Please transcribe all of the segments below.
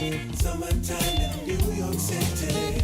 Summertime in New York City.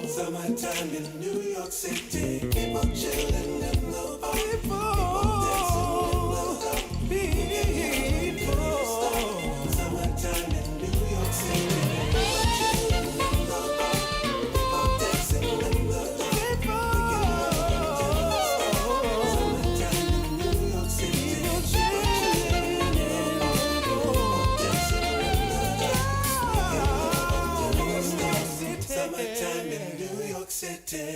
Summertime in New York City, people chillin' in the park, people dancing in the dark, people. Summertime in New York City, people chillin' in the park, people dancing in the dark, summertime in New York City, people chillin' in the park, people dancing in the dark, summertime in New York City.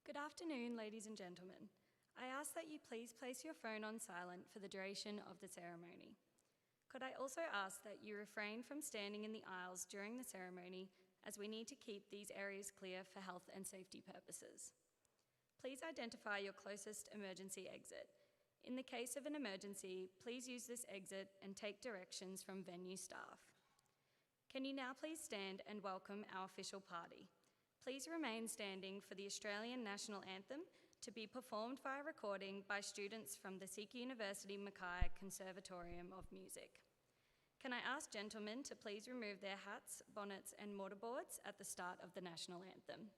Good afternoon, ladies and gentlemen. I ask that you please place your phone on silent for the duration of the ceremony. Could I also ask that you refrain from standing in the aisles during the ceremony, as we need to keep these areas clear for health and safety purposes. Please identify your closest emergency exit. In the case of an emergency, please use this exit and take directions from venue staff. Can you now please stand and welcome our official party? Please remain standing for the Australian National Anthem to be performed via recording by students from the CQUniversity Mackay Conservatorium of Music. Can I ask gentlemen to please remove their hats, bonnets and mortarboards at the start of the National Anthem.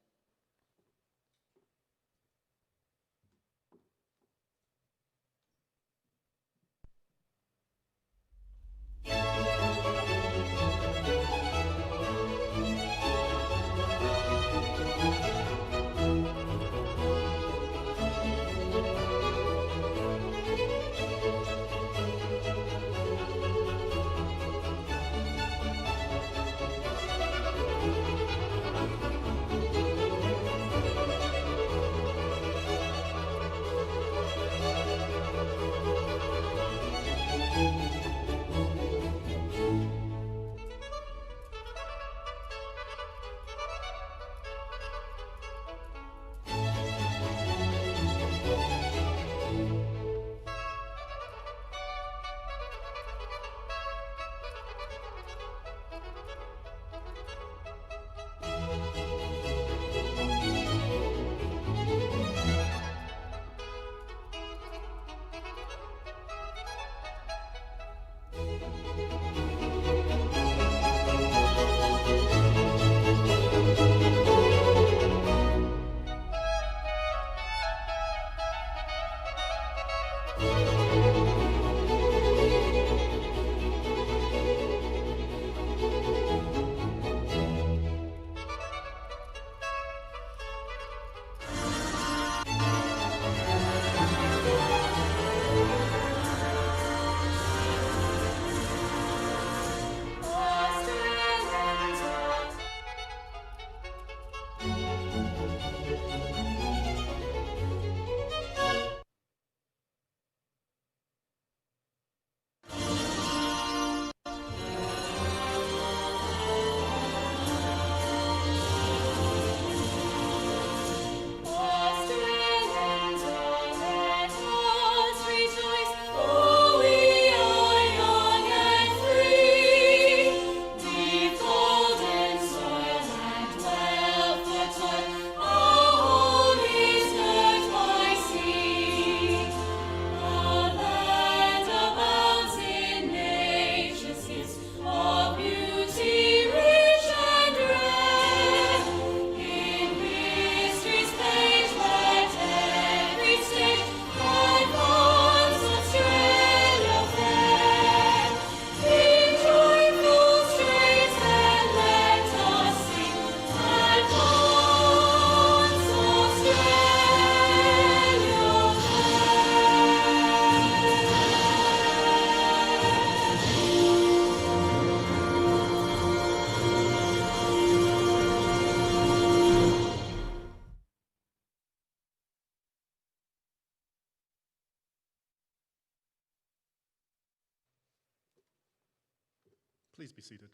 Please be seated.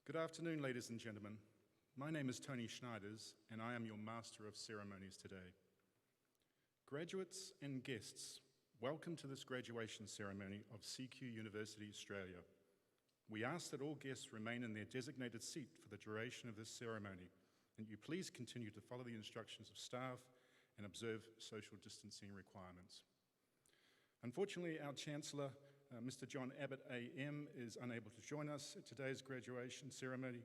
Good afternoon, ladies and gentlemen. My name is Tony Schneiders, and I am your Master of Ceremonies today. Graduates and guests, welcome to this graduation ceremony of CQUniversity Australia. We ask that all guests remain in their designated seat for the duration of this ceremony, and you please continue to follow the instructions of staff and observe social distancing requirements. Unfortunately, our Chancellor, Mr. John Abbott AM, is unable to join us at today's graduation ceremony,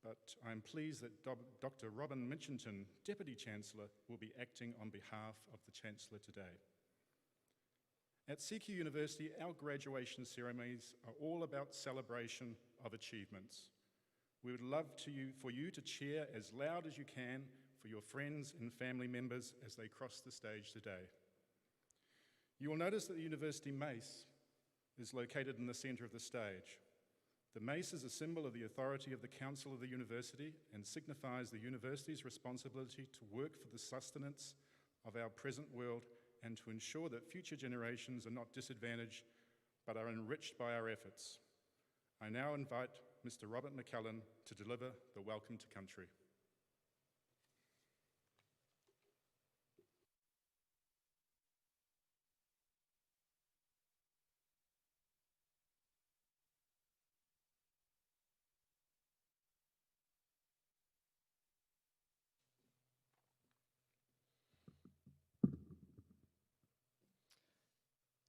but I'm pleased that Dr. Robin Mitchington, Deputy Chancellor, will be acting on behalf of the Chancellor today. At CQUniversity, our graduation ceremonies are all about celebration of achievements. We would love for you to cheer as loud as you can for your friends and family members as they cross the stage today. You will notice that the University Mace is located in the centre of the stage. The mace is a symbol of the authority of the Council of the University and signifies the University's responsibility to work for the sustenance of our present world and to ensure that future generations are not disadvantaged but are enriched by our efforts. I now invite Mr. Robert McCullen to deliver the Welcome to Country.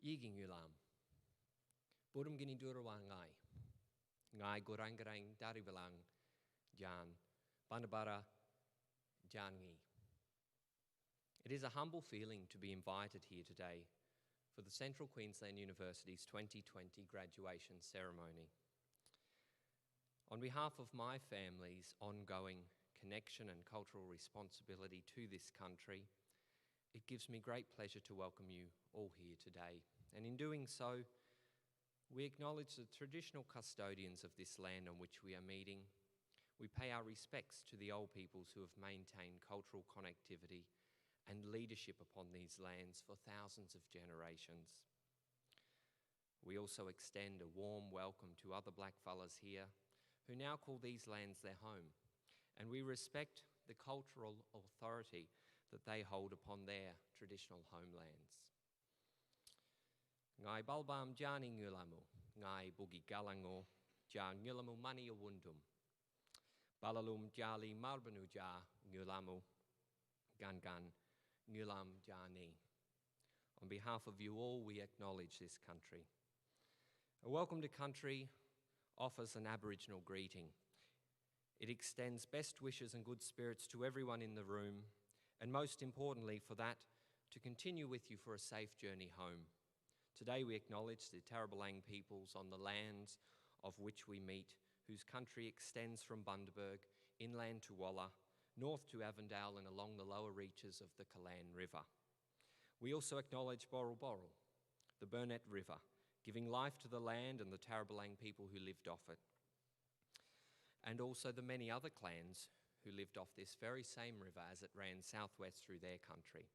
Yiging Ulam. Burum gini durawa ngai. Ngai gorang-gorang dari belang Jan. Bandabara Jangi. It is a humble feeling to be invited here today for the Central Queensland University's 2020 graduation ceremony. On behalf of my family's ongoing connection and cultural responsibility to this country, it gives me great pleasure to welcome you all here today. And in doing so, we acknowledge the traditional custodians of this land on which we are meeting. We pay our respects to the old peoples who have maintained cultural connectivity and leadership upon these lands for thousands of generations. We also extend a warm welcome to other blackfellas here who now call these lands their home, and we respect the cultural authority that they hold upon their traditional homelands. Ngai balbam jani ngulamu, ngai bugi galango, ja ngulamu mani awundum. Balalum jali marbanu ja ngulamu, gangan ngulam jani. On behalf of you all, we acknowledge this country. A welcome to country offers an Aboriginal greeting. It extends best wishes and good spirits to everyone in the room, and most importantly for that, to continue with you for a safe journey home. Today we acknowledge the Tarablang peoples on the lands of which we meet, whose country extends from Bundaberg, inland to Walla, north to Avondale and along the lower reaches of the Kalan River. We also acknowledge Borrol Borrol, the Burnett River, giving life to the land and the Tarablang people who lived off it, and also the many other clans who lived off this very same river as it ran southwest through their country.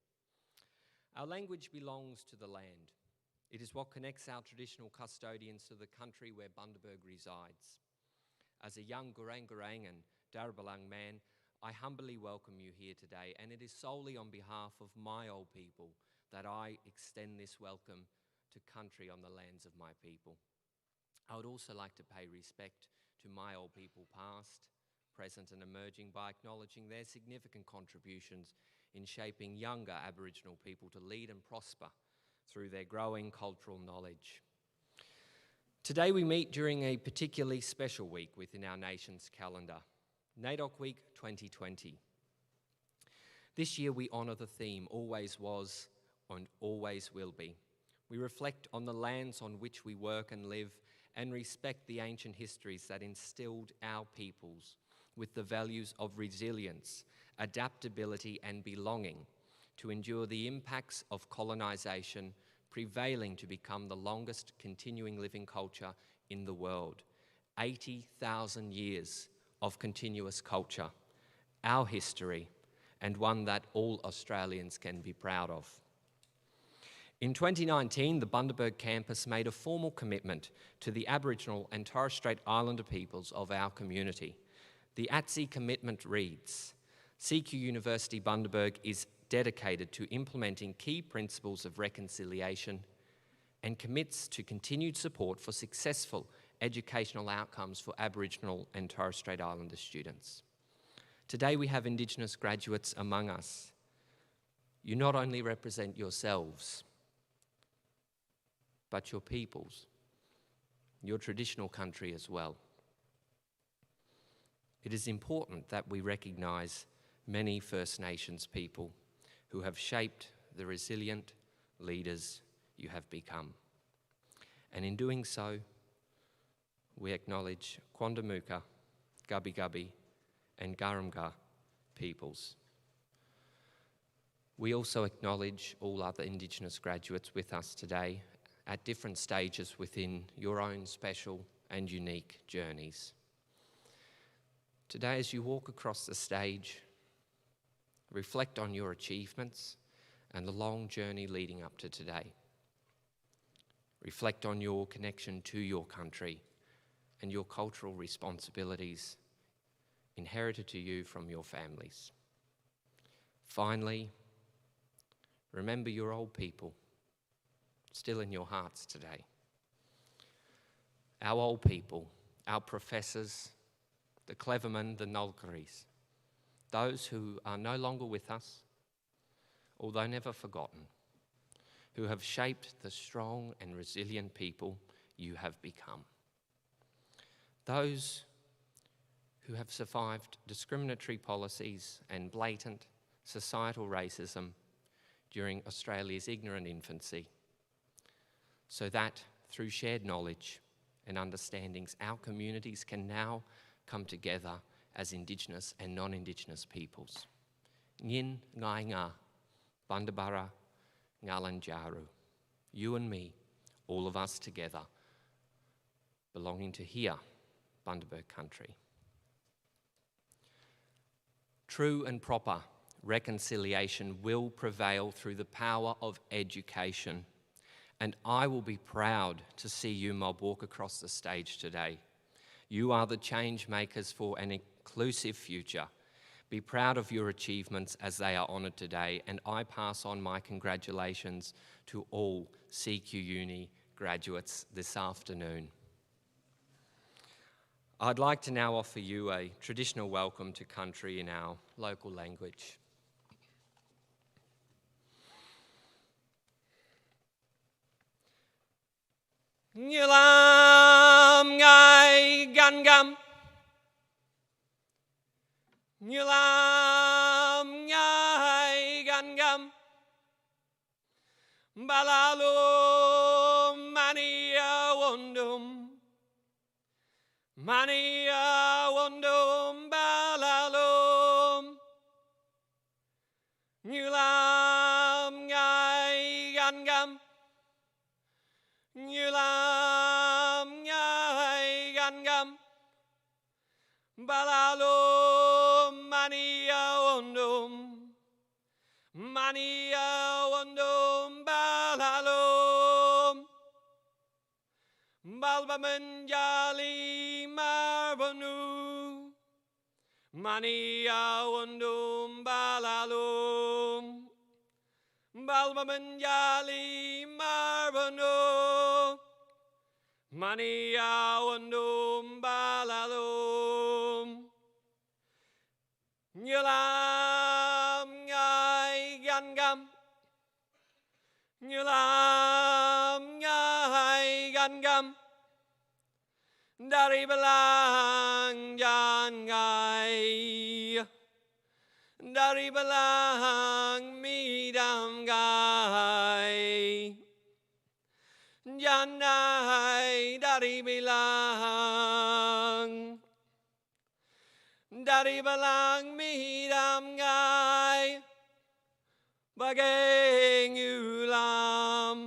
Our language belongs to the land. It is what connects our traditional custodians to the country where Bundaberg resides. As a young Gurang and Darbalang man, I humbly welcome you here today, and it is solely on behalf of my old people that I extend this welcome to country on the lands of my people. I would also like to pay respect to my old people past, present and emerging by acknowledging their significant contributions in shaping younger Aboriginal people to lead and prosper through their growing cultural knowledge. Today we meet during a particularly special week within our nation's calendar, NAIDOC Week 2020. This year we honour the theme, always was and always will be. We reflect on the lands on which we work and live and respect the ancient histories that instilled our peoples with the values of resilience, adaptability and belonging to endure the impacts of colonisation, prevailing to become the longest continuing living culture in the world. 80,000 years of continuous culture, our history, and one that all Australians can be proud of. In 2019, the Bundaberg campus made a formal commitment to the Aboriginal and Torres Strait Islander peoples of our community. The ATSI commitment reads, CQUniversity Bundaberg is dedicated to implementing key principles of reconciliation and commits to continued support for successful educational outcomes for Aboriginal and Torres Strait Islander students. Today we have Indigenous graduates among us. You not only represent yourselves, but your peoples, your traditional country as well. It is important that we recognise many First Nations people who have shaped the resilient leaders you have become. And in doing so, we acknowledge Quandamooka, Gubbi Gubbi, and Garumga peoples. We also acknowledge all other Indigenous graduates with us today at different stages within your own special and unique journeys. Today, as you walk across the stage, reflect on your achievements and the long journey leading up to today. Reflect on your connection to your country and your cultural responsibilities inherited to you from your families. Finally, remember your old people still in your hearts today. Our old people, our professors, the Clevermen, the Nolkeries, those who are no longer with us, although never forgotten, who have shaped the strong and resilient people you have become. Those who have survived discriminatory policies and blatant societal racism during Australia's ignorant infancy, so that through shared knowledge and understandings, our communities can now come together as Indigenous and non-Indigenous peoples. Ngin ngai nga, Bundabara ngalanjaru. You and me, all of us together, belonging to here, Bundaberg country. True and proper reconciliation will prevail through the power of education. And I will be proud to see you mob walk across the stage today. You are the change makers for an inclusive future. Be proud of your achievements as they are honoured today, and I pass on my congratulations to all CQ Uni graduates this afternoon. I'd like to now offer you a traditional welcome to country in our local language. Ngilam ngai gangam, ngilam ngai gangam, balalo mania wondum, mania wondum balalo, ngilam ngai gangam. Ngilam ngai gangam, balalo mania wondum balalo, balba menjali marbanu, mania wondum balalo. Balba menjali marbano, mania wondum balalo. Ngilam ngai gangam, ngilam ngai gangam, dari belang jangai. Dari belang midam gai, janai dari belang midam gai, bageng ulam,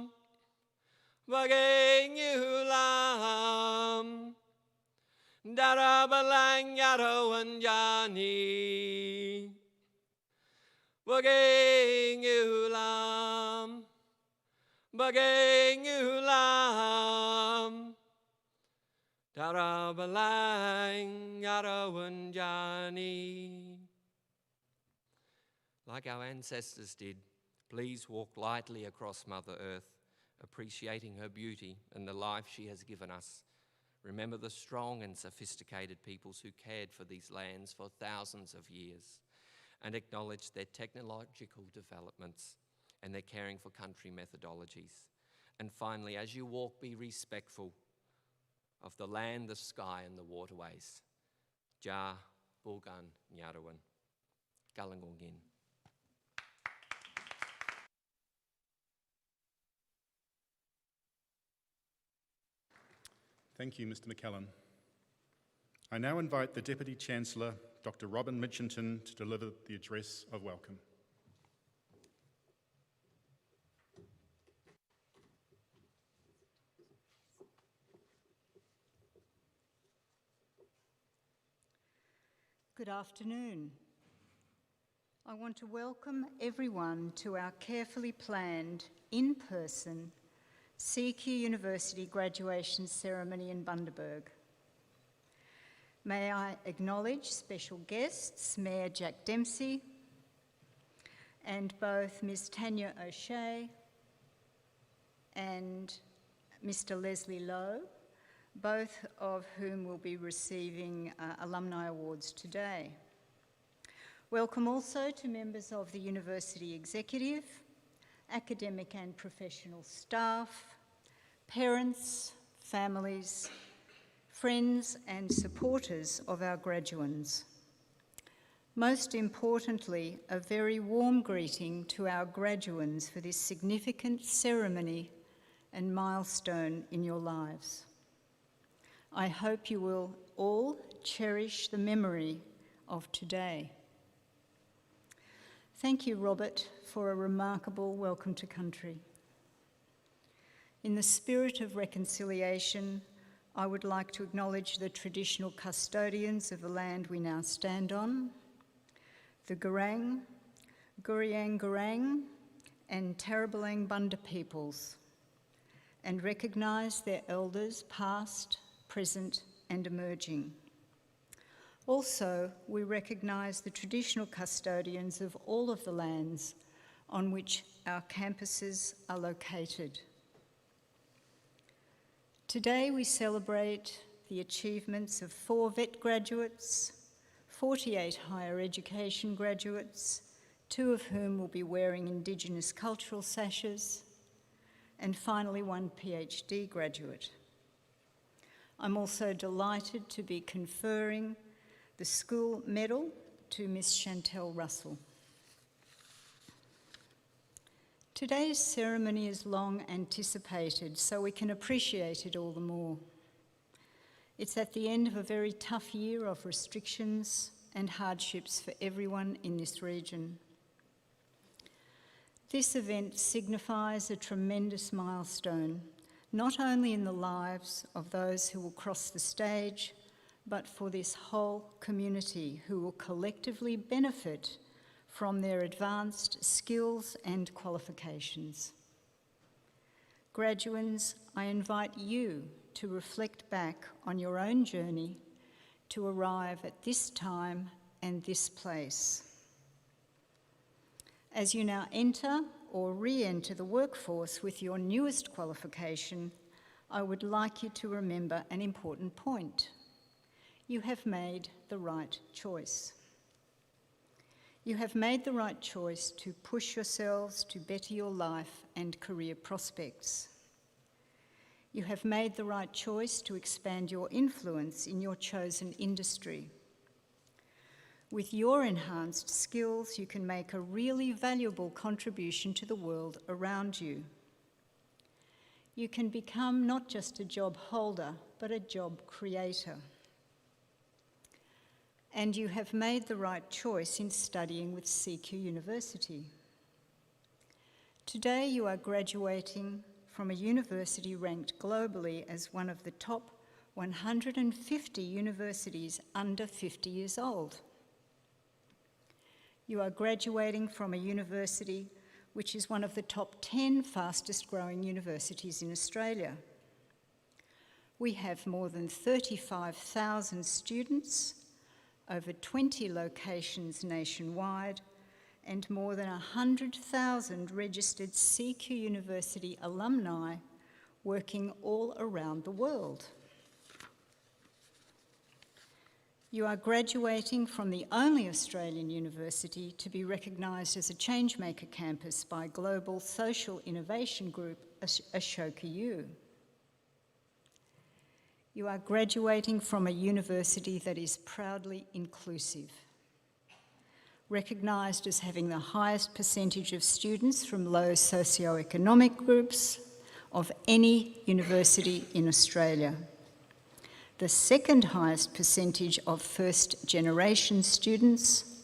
dara belang yarawan jani. Bagay ngulam, Tarabalang Yarawanjani. Like our ancestors did, please walk lightly across Mother Earth, appreciating her beauty and the life she has given us. Remember the strong and sophisticated peoples who cared for these lands for thousands of years, and acknowledge their technological developments and their caring for country methodologies. And finally, as you walk, be respectful of the land, the sky, and the waterways. Ja Bogan Nyarawan. Galangongin. Thank you, Mr. McKellen. I now invite the Deputy Chancellor, Dr. Robin Mitchinton, to deliver the address of welcome. Good afternoon. I want to welcome everyone to our carefully planned, in-person CQUniversity graduation ceremony in Bundaberg. May I acknowledge special guests, Mayor Jack Dempsey and both Ms. Tanya O'Shea and Mr. Leslie Lowe, both of whom will be receiving Alumni Awards today. Welcome also to members of the University Executive, academic and professional staff, parents, families, friends and supporters of our graduands. Most importantly, a very warm greeting to our graduands for this significant ceremony and milestone in your lives. I hope you will all cherish the memory of today. Thank you, Robert, for a remarkable welcome to country. In the spirit of reconciliation, I would like to acknowledge the traditional custodians of the land we now stand on, the Gurang, Guriang Gurang, and Tarabalang Bunda peoples, and recognise their elders past, present, and emerging. Also, we recognise the traditional custodians of all of the lands on which our campuses are located. Today we celebrate the achievements of 4 VET graduates, 48 higher education graduates, 2 of whom will be wearing Indigenous cultural sashes, and finally 1 PhD graduate. I'm also delighted to be conferring the school medal to Miss Chantel Russell. Today's ceremony is long anticipated, so we can appreciate it all the more. It's at the end of a very tough year of restrictions and hardships for everyone in this region. This event signifies a tremendous milestone, not only in the lives of those who will cross the stage, but for this whole community who will collectively benefit from their advanced skills and qualifications. Graduands, I invite you to reflect back on your own journey to arrive at this time and this place. As you now enter or re-enter the workforce with your newest qualification, I would like you to remember an important point. You have made the right choice. You have made the right choice to push yourselves to better your life and career prospects. You have made the right choice to expand your influence in your chosen industry. With your enhanced skills, you can make a really valuable contribution to the world around you. You can become not just a job holder, but a job creator. And you have made the right choice in studying with CQUniversity. Today you are graduating from a university ranked globally as one of the top 150 universities under 50 years old. You are graduating from a university which is one of the top 10 fastest growing universities in Australia. We have more than 35,000 students, over 20 locations nationwide, and more than 100,000 registered CQUniversity alumni working all around the world. You are graduating from the only Australian university to be recognised as a Changemaker campus by global social innovation group Ashoka U. You are graduating from a university that is proudly inclusive, recognised as having the highest percentage of students from low socioeconomic groups of any university in Australia, the second highest percentage of first-generation students,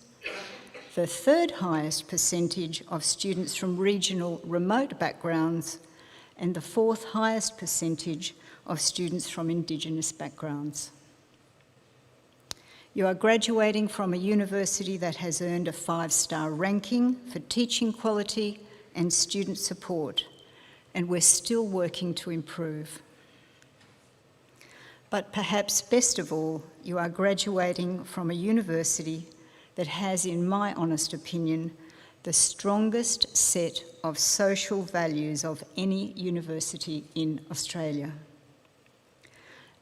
the third highest percentage of students from regional remote backgrounds, and the fourth highest percentage of students from Indigenous backgrounds. You are graduating from a university that has earned a 5-star ranking for teaching quality and student support, and we're still working to improve. But perhaps best of all, you are graduating from a university that has, in my honest opinion, the strongest set of social values of any university in Australia.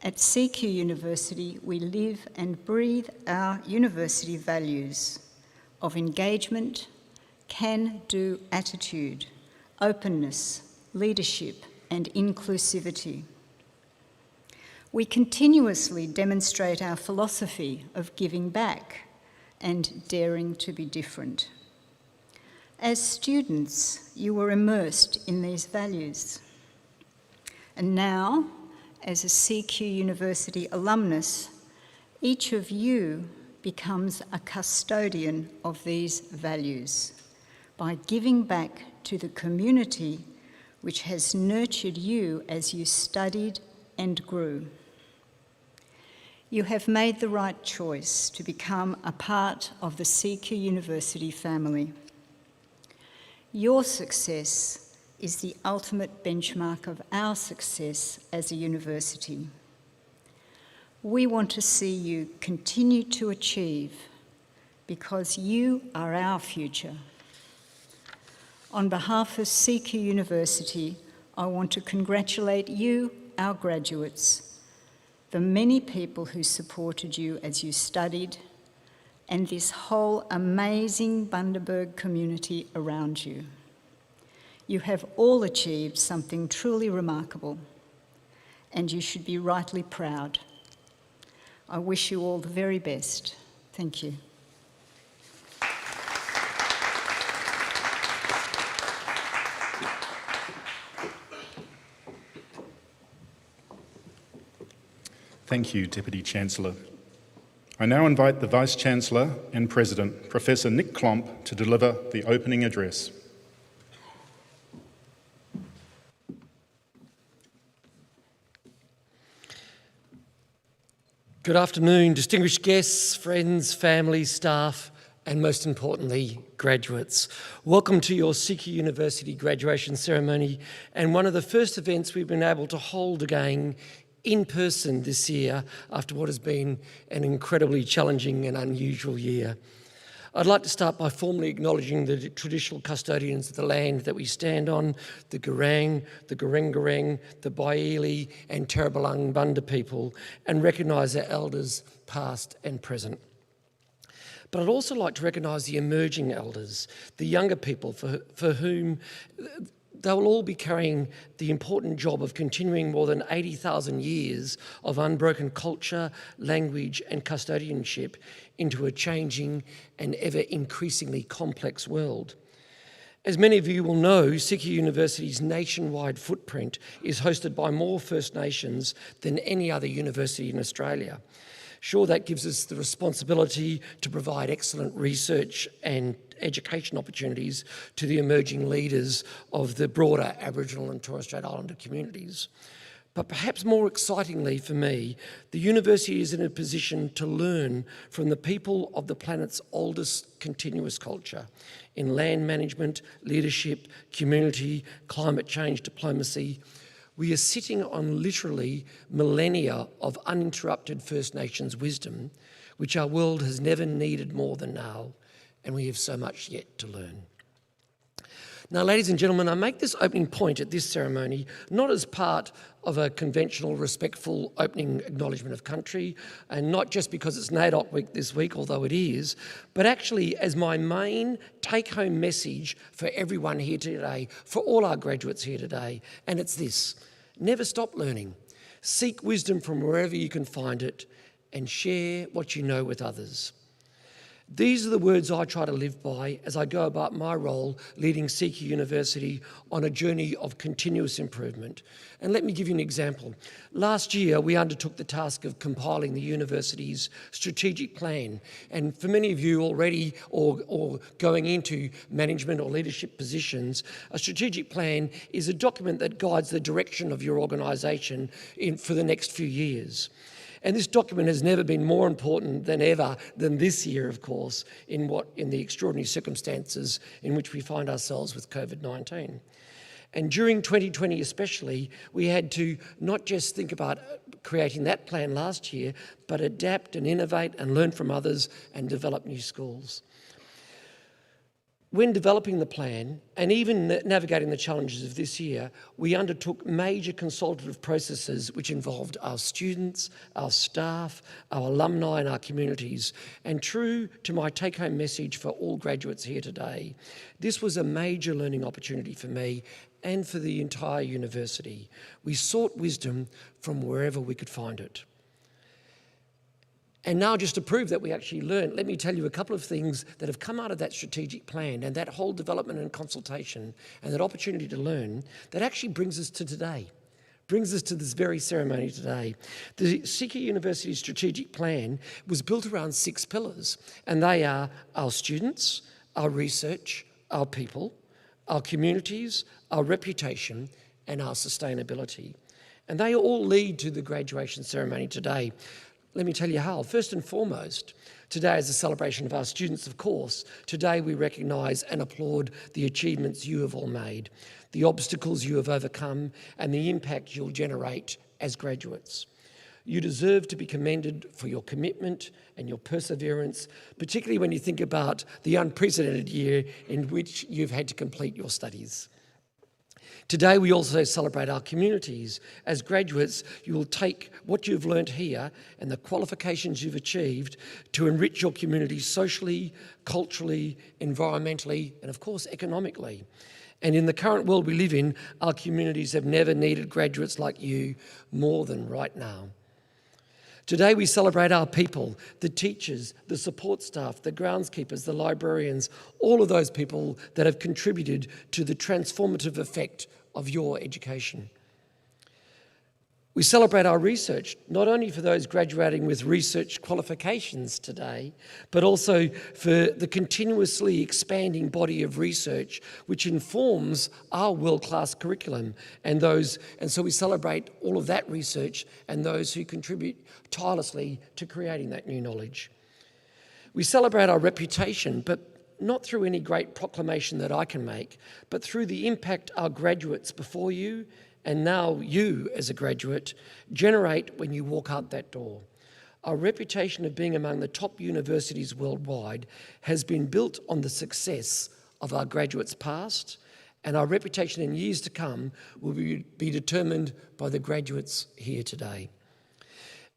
At CQUniversity, we live and breathe our university values of engagement, can-do attitude, openness, leadership, and inclusivity. We continuously demonstrate our philosophy of giving back and daring to be different. As students, you were immersed in these values. And now, as a CQUniversity alumnus, each of you becomes a custodian of these values by giving back to the community which has nurtured you as you studied and grew. You have made the right choice to become a part of the CQUniversity family. Your success is the ultimate benchmark of our success as a university. We want to see you continue to achieve because you are our future. On behalf of CQUniversity, I want to congratulate you, our graduates, the many people who supported you as you studied, and this whole amazing Bundaberg community around you. You have all achieved something truly remarkable, and you should be rightly proud. I wish you all the very best. Thank you. Thank you, Deputy Chancellor. I now invite the Vice-Chancellor and President, Professor Nick Klomp, to deliver the opening address. Good afternoon, distinguished guests, friends, family, staff, and most importantly, graduates. Welcome to your CQUniversity graduation ceremony and one of the first events we've been able to hold again in person this year after what has been an incredibly challenging and unusual year. I'd like to start by formally acknowledging the traditional custodians of the land that we stand on, the Gurang, the Gureng, the Baili and Terrabalang Bunda people, and recognise their elders past and present. But I'd also like to recognise the emerging elders, the younger people for whom they will all be carrying the important job of continuing more than 80,000 years of unbroken culture, language and custodianship into a changing and ever increasingly complex world. As many of you will know, CQUniversity's nationwide footprint is hosted by more First Nations than any other university in Australia. Sure, that gives us the responsibility to provide excellent research and education opportunities to the emerging leaders of the broader Aboriginal and Torres Strait Islander communities. But perhaps more excitingly for me, the university is in a position to learn from the people of the planet's oldest continuous culture in land management, leadership, community, climate change, diplomacy. We are sitting on literally millennia of uninterrupted First Nations wisdom, which our world has never needed more than now, and we have so much yet to learn. Now, ladies and gentlemen, I make this opening point at this ceremony not as part of a conventional, respectful opening acknowledgement of country, and not just because it's NAIDOC week this week, although it is, but actually as my main take-home message for everyone here today, for all our graduates here today, and it's this: never stop learning. Seek wisdom from wherever you can find it, and share what you know with others. These are the words I try to live by as I go about my role leading CQ University on a journey of continuous improvement. And let me give you an example. Last year, we undertook the task of compiling the university's strategic plan. And for many of you already or going into management or leadership positions, a strategic plan is a document that guides the direction of your organisation for the next few years. And this document has never been more important than ever than this year, of course, in the extraordinary circumstances in which we find ourselves with COVID-19. And during 2020 especially, we had to not just think about creating that plan last year, but adapt and innovate and learn from others and develop new skills. When developing the plan and even navigating the challenges of this year, we undertook major consultative processes which involved our students, our staff, our alumni and our communities. And true to my take-home message for all graduates here today, this was a major learning opportunity for me and for the entire university. We sought wisdom from wherever we could find it. And now, just to prove that we actually learned, let me tell you a couple of things that have come out of that strategic plan and that whole development and consultation and that opportunity to learn that actually brings us to today, brings us to this very ceremony today. The CQ University strategic plan was built around 6 pillars, and they are our students, our research, our people, our communities, our reputation, and our sustainability. And they all lead to the graduation ceremony today. Let me tell you how. First and foremost, today is a celebration of our students, of course. Today we recognise and applaud the achievements you have all made, the obstacles you have overcome, and the impact you'll generate as graduates. You deserve to be commended for your commitment and your perseverance, particularly when you think about the unprecedented year in which you've had to complete your studies. Today, we also celebrate our communities. As graduates, you will take what you've learnt here and the qualifications you've achieved to enrich your community socially, culturally, environmentally, and of course, economically. And in the current world we live in, our communities have never needed graduates like you more than right now. Today we celebrate our people, the teachers, the support staff, the groundskeepers, the librarians, all of those people that have contributed to the transformative effect of your education. We celebrate our research, not only for those graduating with research qualifications today, but also for the continuously expanding body of research which informs our world-class curriculum and so we celebrate all of that research and those who contribute tirelessly to creating that new knowledge. We celebrate our reputation, but not through any great proclamation that I can make, but through the impact our graduates before you and now you as a graduate generate when you walk out that door. Our reputation of being among the top universities worldwide has been built on the success of our graduates past, and our reputation in years to come will be determined by the graduates here today.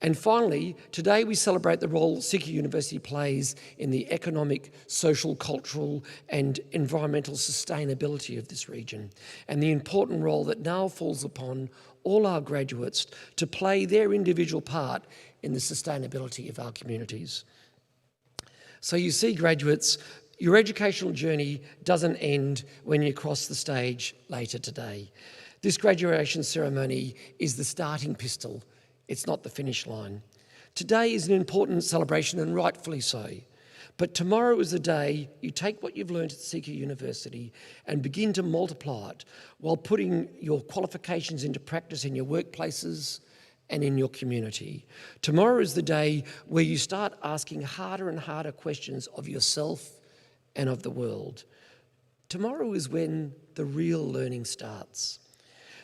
And finally, today we celebrate the role CQ University plays in the economic, social, cultural and environmental sustainability of this region, and the important role that now falls upon all our graduates to play their individual part in the sustainability of our communities. So you see, graduates, your educational journey doesn't end when you cross the stage later today. This graduation ceremony is the starting pistol. It's not the finish line. Today is an important celebration, and rightfully so. But tomorrow is the day you take what you've learned at CQ University and begin to multiply it while putting your qualifications into practice in your workplaces and in your community. Tomorrow is the day where you start asking harder and harder questions of yourself and of the world. Tomorrow is when the real learning starts.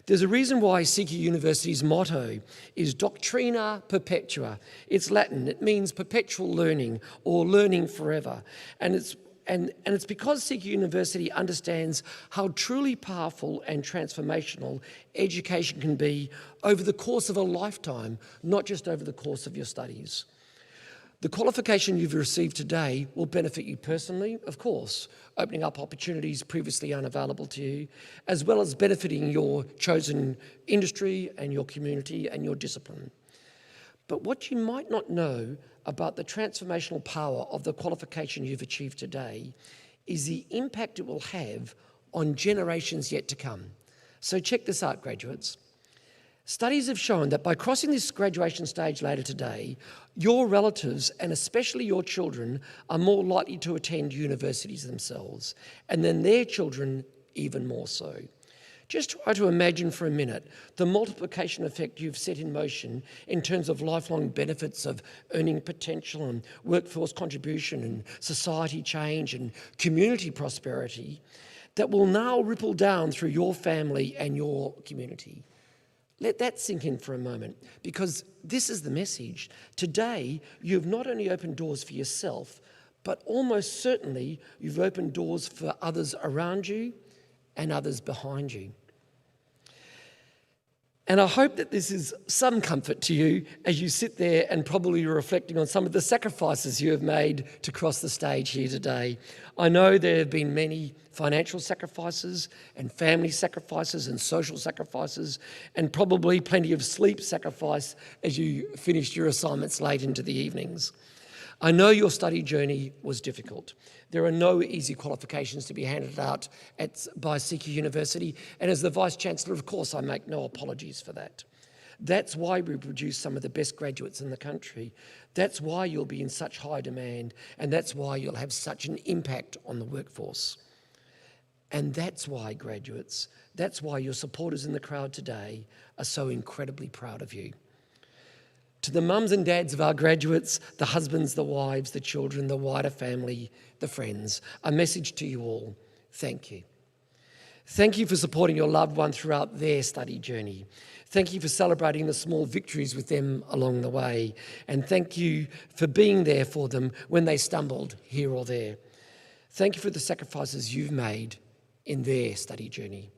There's a reason why CQ University's motto is Doctrina Perpetua. It's Latin, it means perpetual learning or learning forever. And it's because CQ University understands how truly powerful and transformational education can be over the course of a lifetime, not just over the course of your studies. The qualification you've received today will benefit you personally, of course, opening up opportunities previously unavailable to you, as well as benefiting your chosen industry and your community and your discipline. But what you might not know about the transformational power of the qualification you've achieved today is the impact it will have on generations yet to come. So check this out, graduates. Studies have shown that by crossing this graduation stage later today, your relatives, and especially your children, are more likely to attend universities themselves, and then their children even more so. Just try to imagine for a minute the multiplication effect you've set in motion in terms of lifelong benefits of earning potential and workforce contribution and society change and community prosperity that will now ripple down through your family and your community. Let that sink in for a moment, because this is the message. Today, you've not only opened doors for yourself, but almost certainly you've opened doors for others around you and others behind you. And I hope that this is some comfort to you as you sit there and probably are reflecting on some of the sacrifices you have made to cross the stage here today. I know there have been many financial sacrifices and family sacrifices and social sacrifices, and probably plenty of sleep sacrifice as you finished your assignments late into the evenings. I know your study journey was difficult. There are no easy qualifications to be handed out by CQ University, and as the Vice-Chancellor, of course, I make no apologies for that. That's why we produce some of the best graduates in the country. That's why you'll be in such high demand, and that's why you'll have such an impact on the workforce. And that's why, graduates, that's why your supporters in the crowd today are so incredibly proud of you. To the mums and dads of our graduates, the husbands, the wives, the children, the wider family, the friends, a message to you all: thank you. Thank you for supporting your loved one throughout their study journey. Thank you for celebrating the small victories with them along the way. And thank you for being there for them when they stumbled here or there. Thank you for the sacrifices you've made in their study journey.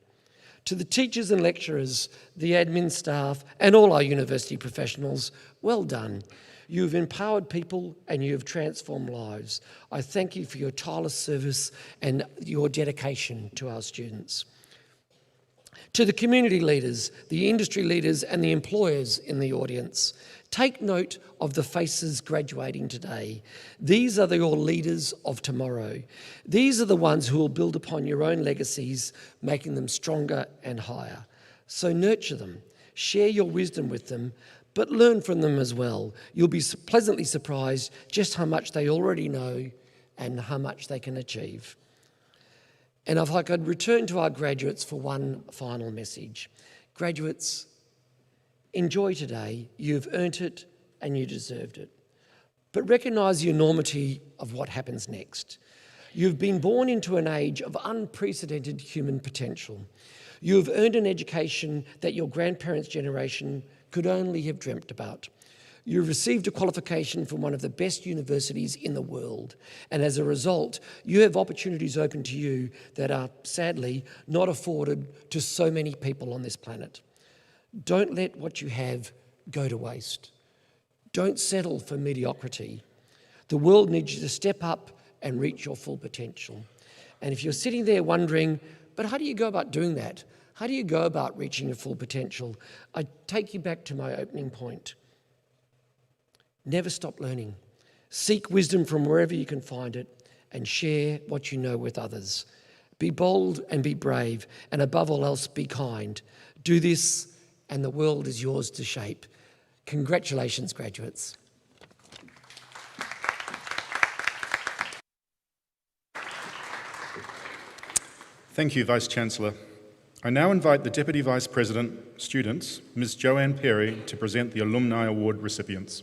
To the teachers and lecturers, the admin staff, and all our university professionals, well done. You've empowered people and you've transformed lives. I thank you for your tireless service and your dedication to our students. To the community leaders, the industry leaders, and the employers in the audience, take note of the faces graduating today. These are your leaders of tomorrow. These are the ones who will build upon your own legacies, making them stronger and higher. So nurture them, share your wisdom with them, but learn from them as well. You'll be pleasantly surprised just how much they already know and how much they can achieve. And if I could return to our graduates for one final message. Graduates, enjoy today. You've earned it and you deserved it. But recognise the enormity of what happens next. You've been born into an age of unprecedented human potential. You have earned an education that your grandparents' generation could only have dreamt about. You've received a qualification from one of the best universities in the world, and as a result, you have opportunities open to you that are sadly not afforded to so many people on this planet. Don't let what you have go to waste. Don't settle for mediocrity. The world needs you to step up and reach your full potential. And if you're sitting there wondering, but how do you go about doing that? How do you go about reaching your full potential? I take you back to my opening point. Never stop learning. Seek wisdom from wherever you can find it and share what you know with others. Be bold and be brave, and above all else, be kind. Do this and the world is yours to shape. Congratulations, graduates. Thank you, Vice-Chancellor. I now invite the Deputy Vice-President, Students, Ms. Joanne Perry, to present the Alumni Award recipients.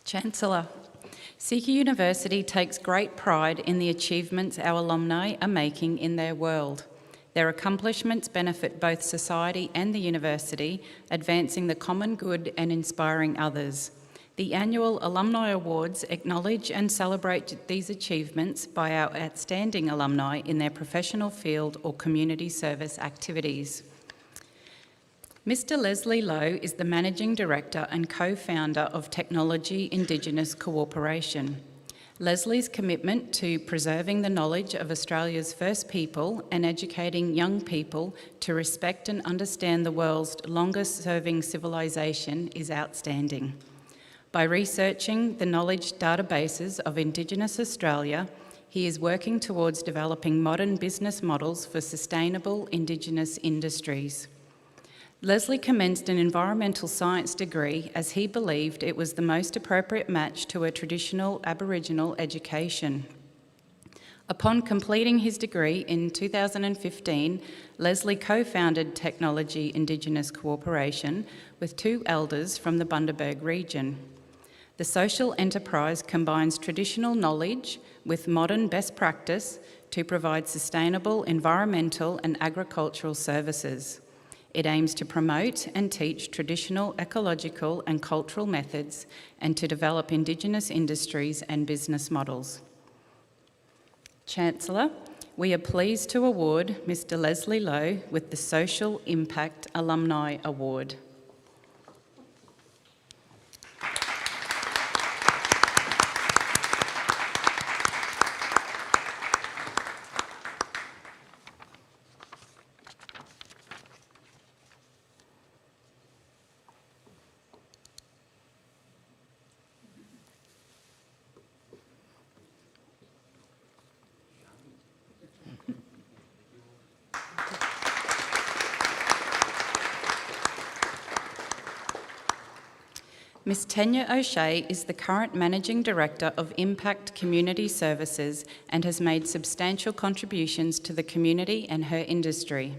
Chancellor, CQUniversity takes great pride in the achievements our alumni are making in their world. Their accomplishments benefit both society and the university, advancing the common good and inspiring others. The annual Alumni Awards acknowledge and celebrate these achievements by our outstanding alumni in their professional field or community service activities. Mr. Leslie Lowe is the Managing Director and co-founder of Technology Indigenous Cooperation. Leslie's commitment to preserving the knowledge of Australia's First People and educating young people to respect and understand the world's longest-serving civilisation is outstanding. By researching the knowledge databases of Indigenous Australia, he is working towards developing modern business models for sustainable Indigenous industries. Leslie commenced an environmental science degree as he believed it was the most appropriate match to a traditional Aboriginal education. Upon completing his degree in 2015, Leslie co-founded Technology Indigenous Cooperation with 2 elders from the Bundaberg region. The social enterprise combines traditional knowledge with modern best practice to provide sustainable environmental and agricultural services. It aims to promote and teach traditional ecological and cultural methods and to develop Indigenous industries and business models. Chancellor, we are pleased to award Mr. Leslie Lowe with the Social Impact Alumni Award. Ms. Tanya O'Shea is the current Managing Director of Impact Community Services and has made substantial contributions to the community and her industry.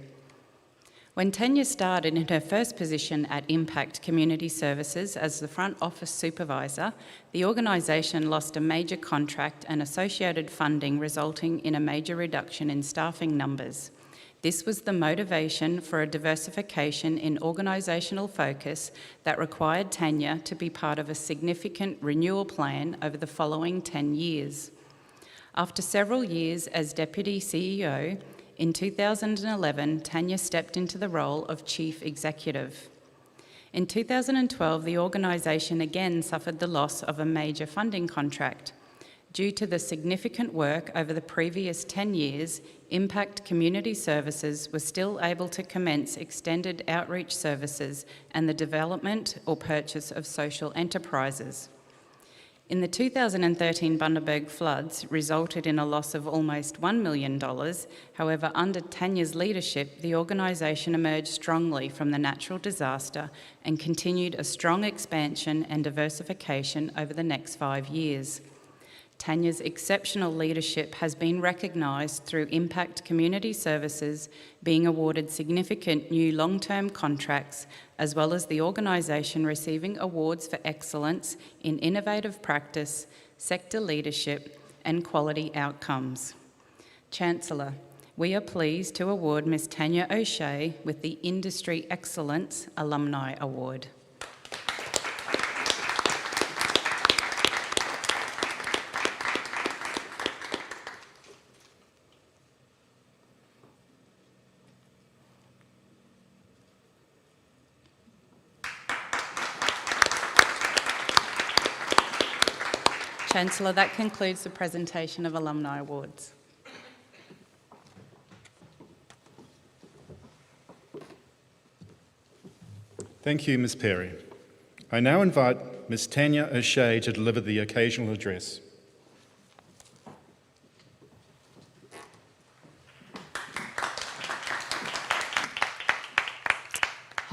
When Tanya started in her first position at Impact Community Services as the front office supervisor, the organisation lost a major contract and associated funding, resulting in a major reduction in staffing numbers. This was the motivation for a diversification in organisational focus that required Tanya to be part of a significant renewal plan over the following 10 years. After several years as Deputy CEO, in 2011, Tanya stepped into the role of Chief Executive. In 2012, the organisation again suffered the loss of a major funding contract. Due to the significant work over the previous 10 years, Impact Community Services was still able to commence extended outreach services and the development or purchase of social enterprises. In the 2013 Bundaberg floods resulted in a loss of almost $1 million. However, under Tanya's leadership, the organisation emerged strongly from the natural disaster and continued a strong expansion and diversification over the next 5 years. Tanya's exceptional leadership has been recognised through Impact Community Services being awarded significant new long-term contracts, as well as the organisation receiving awards for excellence in innovative practice, sector leadership and quality outcomes. Chancellor, we are pleased to award Ms. Tanya O'Shea with the Industry Excellence Alumni Award. Chancellor, that concludes the presentation of Alumni Awards. Thank you, Ms. Perry. I now invite Ms. Tanya O'Shea to deliver the occasional address.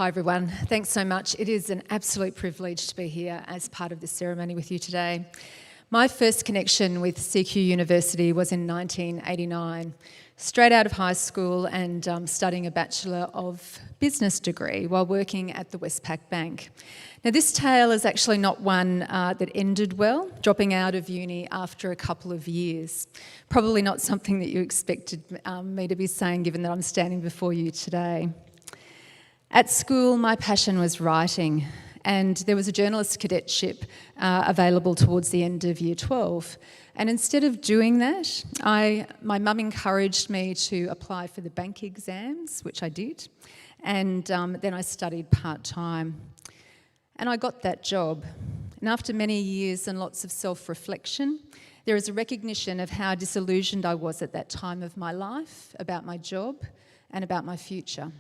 Hi everyone, thanks so much. It is an absolute privilege to be here as part of this ceremony with you today. My first connection with CQUniversity was in 1989, straight out of high school and studying a Bachelor of Business degree while working at the Westpac Bank. Now this tale is actually not one that ended well, dropping out of uni after a couple of years. Probably not something that you expected me to be saying, given that I'm standing before you today. At school, my passion was writing, and there was a journalist cadetship available towards the end of Year 12. And instead of doing that, my mum encouraged me to apply for the bank exams, which I did, and then I studied part-time. And I got that job. And after many years and lots of self-reflection, there is a recognition of how disillusioned I was at that time of my life about my job and about my future.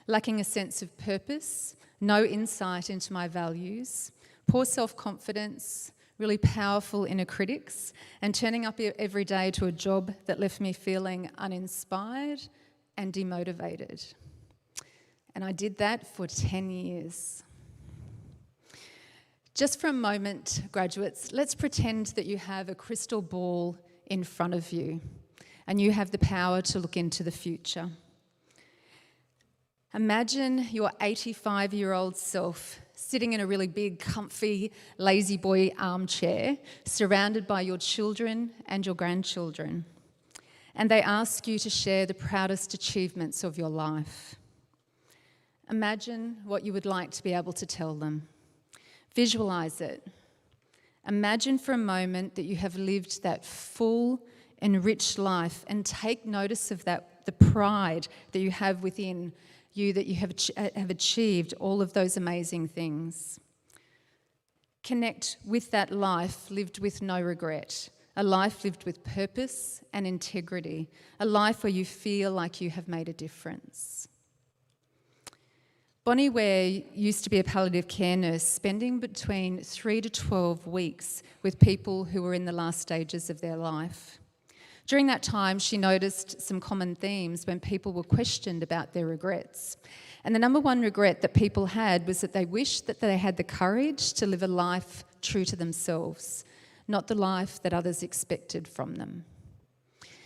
Lacking a sense of purpose, no insight into my values, poor self-confidence, really powerful inner critics, and turning up every day to a job that left me feeling uninspired and demotivated. And I did that for 10 years. Just for a moment, graduates, let's pretend that you have a crystal ball in front of you and you have the power to look into the future. Imagine your 85-year-old self sitting in a really big, comfy, lazy boy armchair, surrounded by your children and your grandchildren. And they ask you to share the proudest achievements of your life. Imagine what you would like to be able to tell them. Visualize it. Imagine for a moment that you have lived that full, enriched life, and take notice of that, the pride that you have within you, that you have achieved all of those amazing things. Connect with that life lived with no regret, a life lived with purpose and integrity, a life where you feel like you have made a difference. Bonnie Ware used to be a palliative care nurse, spending between 3 to 12 weeks with people who were in the last stages of their life. During that time, she noticed some common themes when people were questioned about their regrets. And the number one regret that people had was that they wished that they had the courage to live a life true to themselves, not the life that others expected from them.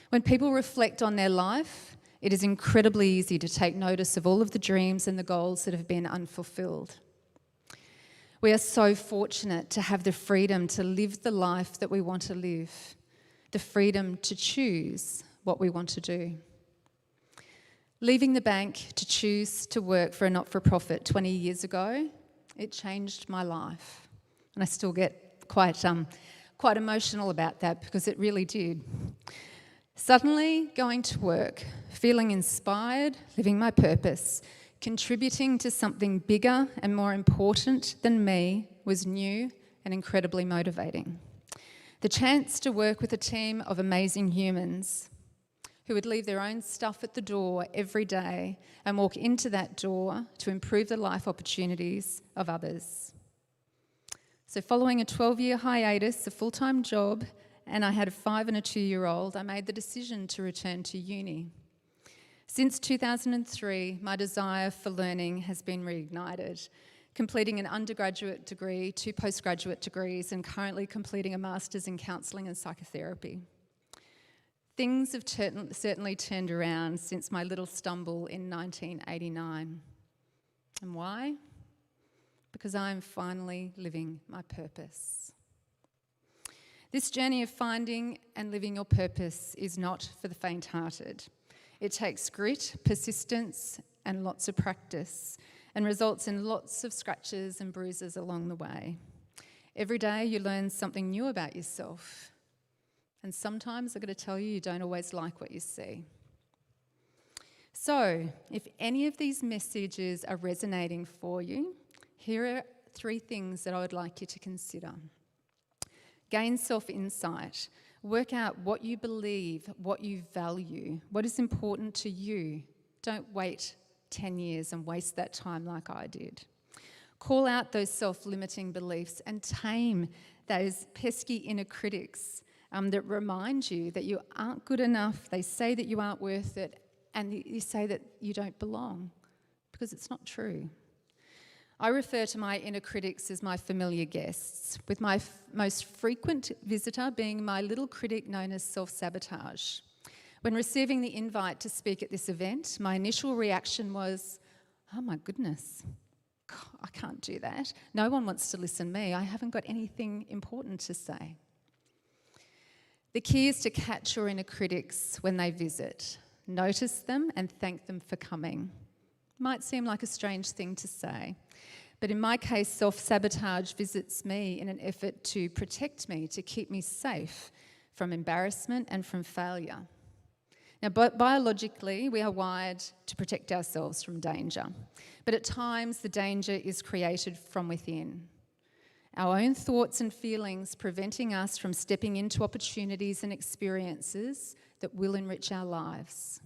When people reflect on their life, it is incredibly easy to take notice of all of the dreams and the goals that have been unfulfilled. We are so fortunate to have the freedom to live the life that we want to live, the freedom to choose what we want to do. Leaving the bank to choose to work for a not-for-profit 20 years ago, it changed my life. And I still get quite emotional about that, because it really did. Suddenly, going to work, feeling inspired, living my purpose, contributing to something bigger and more important than me was new and incredibly motivating. The chance to work with a team of amazing humans who would leave their own stuff at the door every day and walk into that door to improve the life opportunities of others. So following a 12-year hiatus, a full-time job, and I had a 5 and a 2-year-old, I made the decision to return to uni. Since 2003, my desire for learning has been reignited, completing an undergraduate degree, 2 postgraduate degrees, and currently completing a master's in counselling and psychotherapy. Things have certainly turned around since my little stumble in 1989. And why? Because I am finally living my purpose. This journey of finding and living your purpose is not for the faint-hearted. It takes grit, persistence, and lots of practice, and results in lots of scratches and bruises along the way. Every day you learn something new about yourself. And sometimes I've got to tell you, you don't always like what you see. So, if any of these messages are resonating for you, here are 3 things that I would like you to consider. Gain self-insight. Work out what you believe, what you value, what is important to you. Don't wait 10 years and waste that time like I did. Call out those self-limiting beliefs and tame those pesky inner critics that remind you that you aren't good enough, they say that you aren't worth it, and you say that you don't belong. because it's not true. I refer to my inner critics as my familiar guests, with my most frequent visitor being my little critic known as self-sabotage. When receiving the invite to speak at this event, my initial reaction was, oh my goodness, I can't do that. No one wants to listen to me. I haven't got anything important to say. The key is to catch your inner critics when they visit. Notice them and thank them for coming. Might seem like a strange thing to say, but in my case, self-sabotage visits me in an effort to protect me, to keep me safe from embarrassment and from failure. Now, biologically, we are wired to protect ourselves from danger, but at times the danger is created from within. Our own thoughts and feelings preventing us from stepping into opportunities and experiences that will enrich our lives.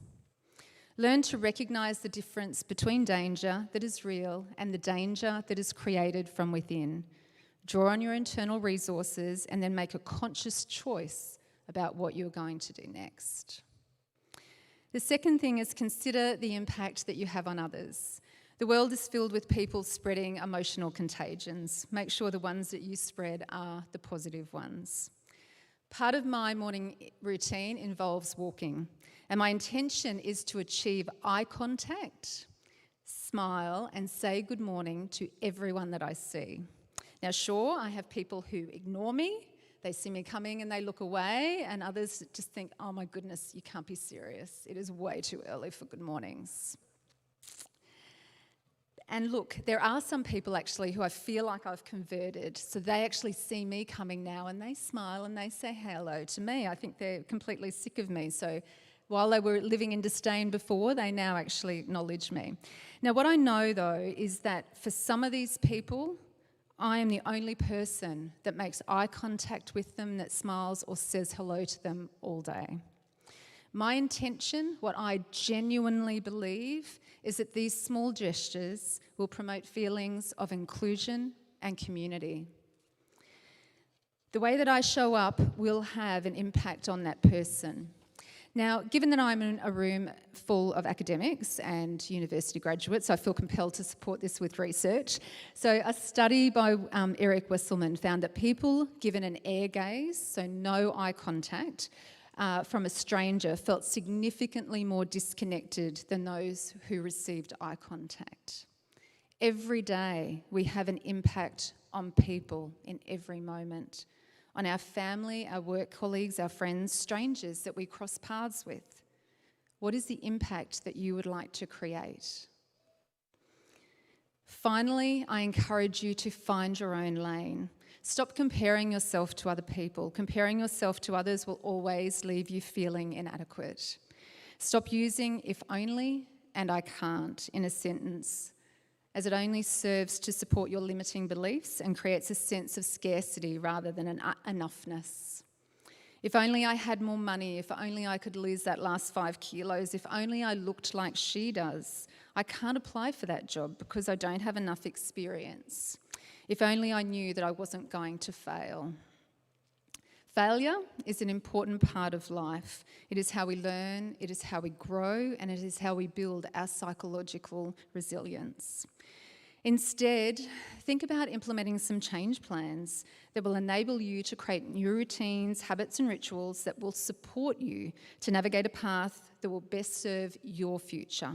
Learn to recognise the difference between danger that is real and the danger that is created from within. Draw on your internal resources and then make a conscious choice about what you're going to do next. The second thing is consider the impact that you have on others. The world is filled with people spreading emotional contagions. Make sure the ones that you spread are the positive ones. Part of my morning routine involves walking, and my intention is to achieve eye contact, smile, and say good morning to everyone that I see. Now, sure, I have people who ignore me. They see me coming and they look away, and others just think, oh my goodness, you can't be serious. It is way too early for good mornings. And look, there are some people actually who I feel like I've converted. So they actually see me coming now and they smile and they say hello to me. I think they're completely sick of me. So while they were living in disdain before, they now actually acknowledge me. Now, what I know though is that for some of these people, I am the only person that makes eye contact with them, that smiles or says hello to them all day. My intention, what I genuinely believe, is that these small gestures will promote feelings of inclusion and community. The way that I show up will have an impact on that person. Now, given that I'm in a room full of academics and university graduates, I feel compelled to support this with research. So a study by Eric Wesselman found that people given an air gaze, so no eye contact, from a stranger felt significantly more disconnected than those who received eye contact. Every day we have an impact on people in every moment, on our family, our work colleagues, our friends, strangers that we cross paths with. What is the impact that you would like to create? Finally, I encourage you to find your own lane. Stop comparing yourself to other people. Comparing yourself to others will always leave you feeling inadequate. Stop using if only and I can't in a sentence, as it only serves to support your limiting beliefs and creates a sense of scarcity rather than an enoughness. If only I had more money, if only I could lose that last 5 kilos, if only I looked like she does. I can't apply for that job because I don't have enough experience. If only I knew that I wasn't going to fail. Failure is an important part of life. It is how we learn, it is how we grow, and it is how we build our psychological resilience. Instead, think about implementing some change plans that will enable you to create new routines, habits, and rituals that will support you to navigate a path that will best serve your future.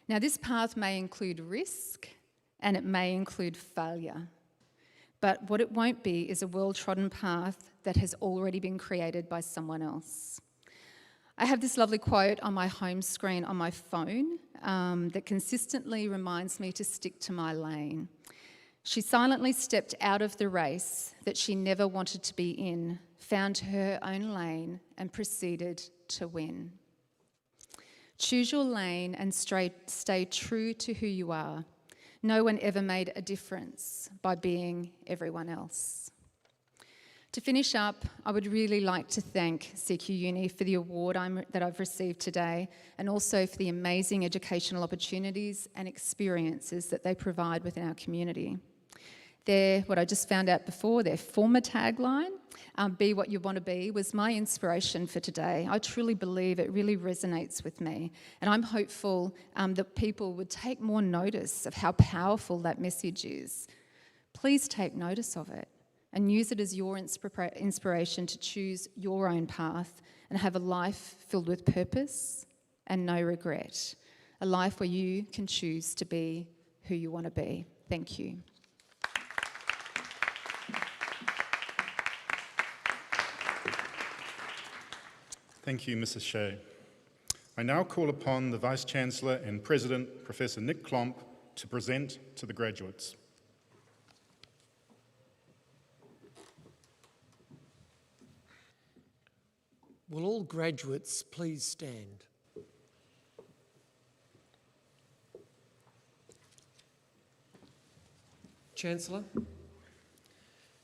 Now, this path may include risk, and it may include failure. But what it won't be is a well-trodden path that has already been created by someone else. I have this lovely quote on my home screen on my phone that consistently reminds me to stick to my lane. She silently stepped out of the race that she never wanted to be in, found her own lane, and proceeded to win. Choose your lane and stay true to who you are. No one ever made a difference by being everyone else. To finish up, I would really like to thank CQ Uni for the award that I've received today, and also for the amazing educational opportunities and experiences that they provide within our community. What I just found out before, their former tagline Be What You Want to Be, was my inspiration for today. I truly believe it really resonates with me. And I'm hopeful that people would take more notice of how powerful that message is. Please take notice of it and use it as your inspiration to choose your own path and have a life filled with purpose and no regret. A life where you can choose to be who you want to be. Thank you. Thank you, Mrs. Shea. I now call upon the Vice-Chancellor and President, Professor Nick Klomp, to present to the graduates. Will all graduates please stand? Chancellor,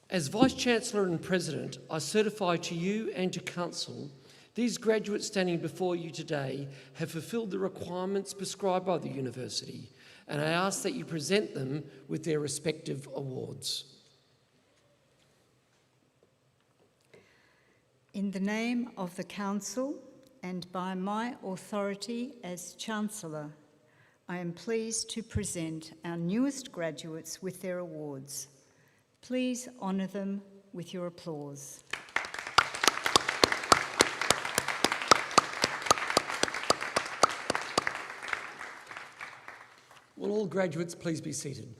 as Vice-Chancellor and President, I certify to you and to Council these graduates standing before you today have fulfilled the requirements prescribed by the University, and I ask that you present them with their respective awards. In the name of the Council and by my authority as Chancellor, I am pleased to present our newest graduates with their awards. Please honour them with your applause. Will all graduates please be seated?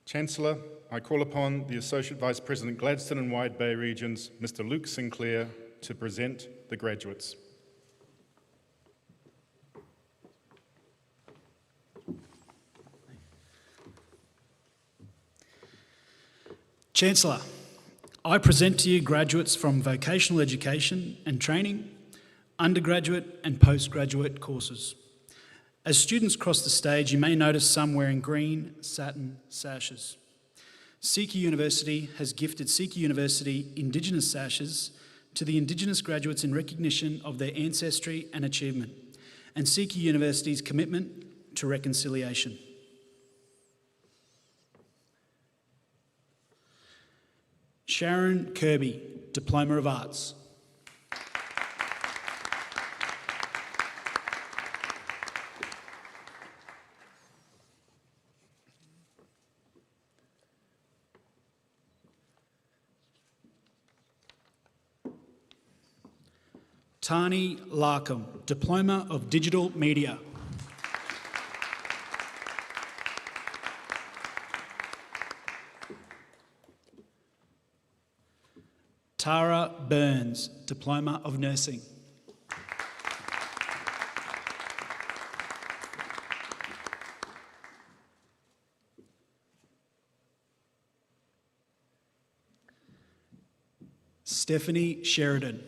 Chancellor, I call upon the Associate Vice President Gladstone and Wide Bay Regions, Mr. Luke Sinclair, to present the graduates. Chancellor, I present to you graduates from vocational education and training, undergraduate and postgraduate courses. As students cross the stage, you may notice some wearing green satin sashes. CQUniversity has gifted CQUniversity Indigenous sashes to the Indigenous graduates in recognition of their ancestry and achievement, and CQUniversity's commitment to reconciliation. Sharon Kirby, Diploma of Arts. Tani Larkham, Diploma of Digital Media. Tara Burns, Diploma of Nursing. Stephanie Sheridan.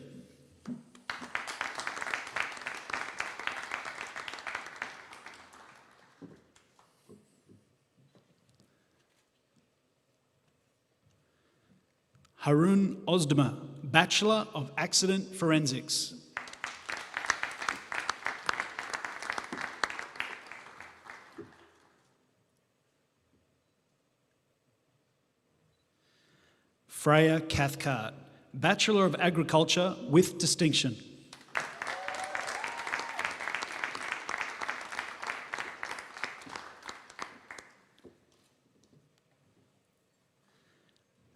Harun Ozdemir, Bachelor of Accident Forensics. Freya Cathcart, Bachelor of Agriculture with distinction.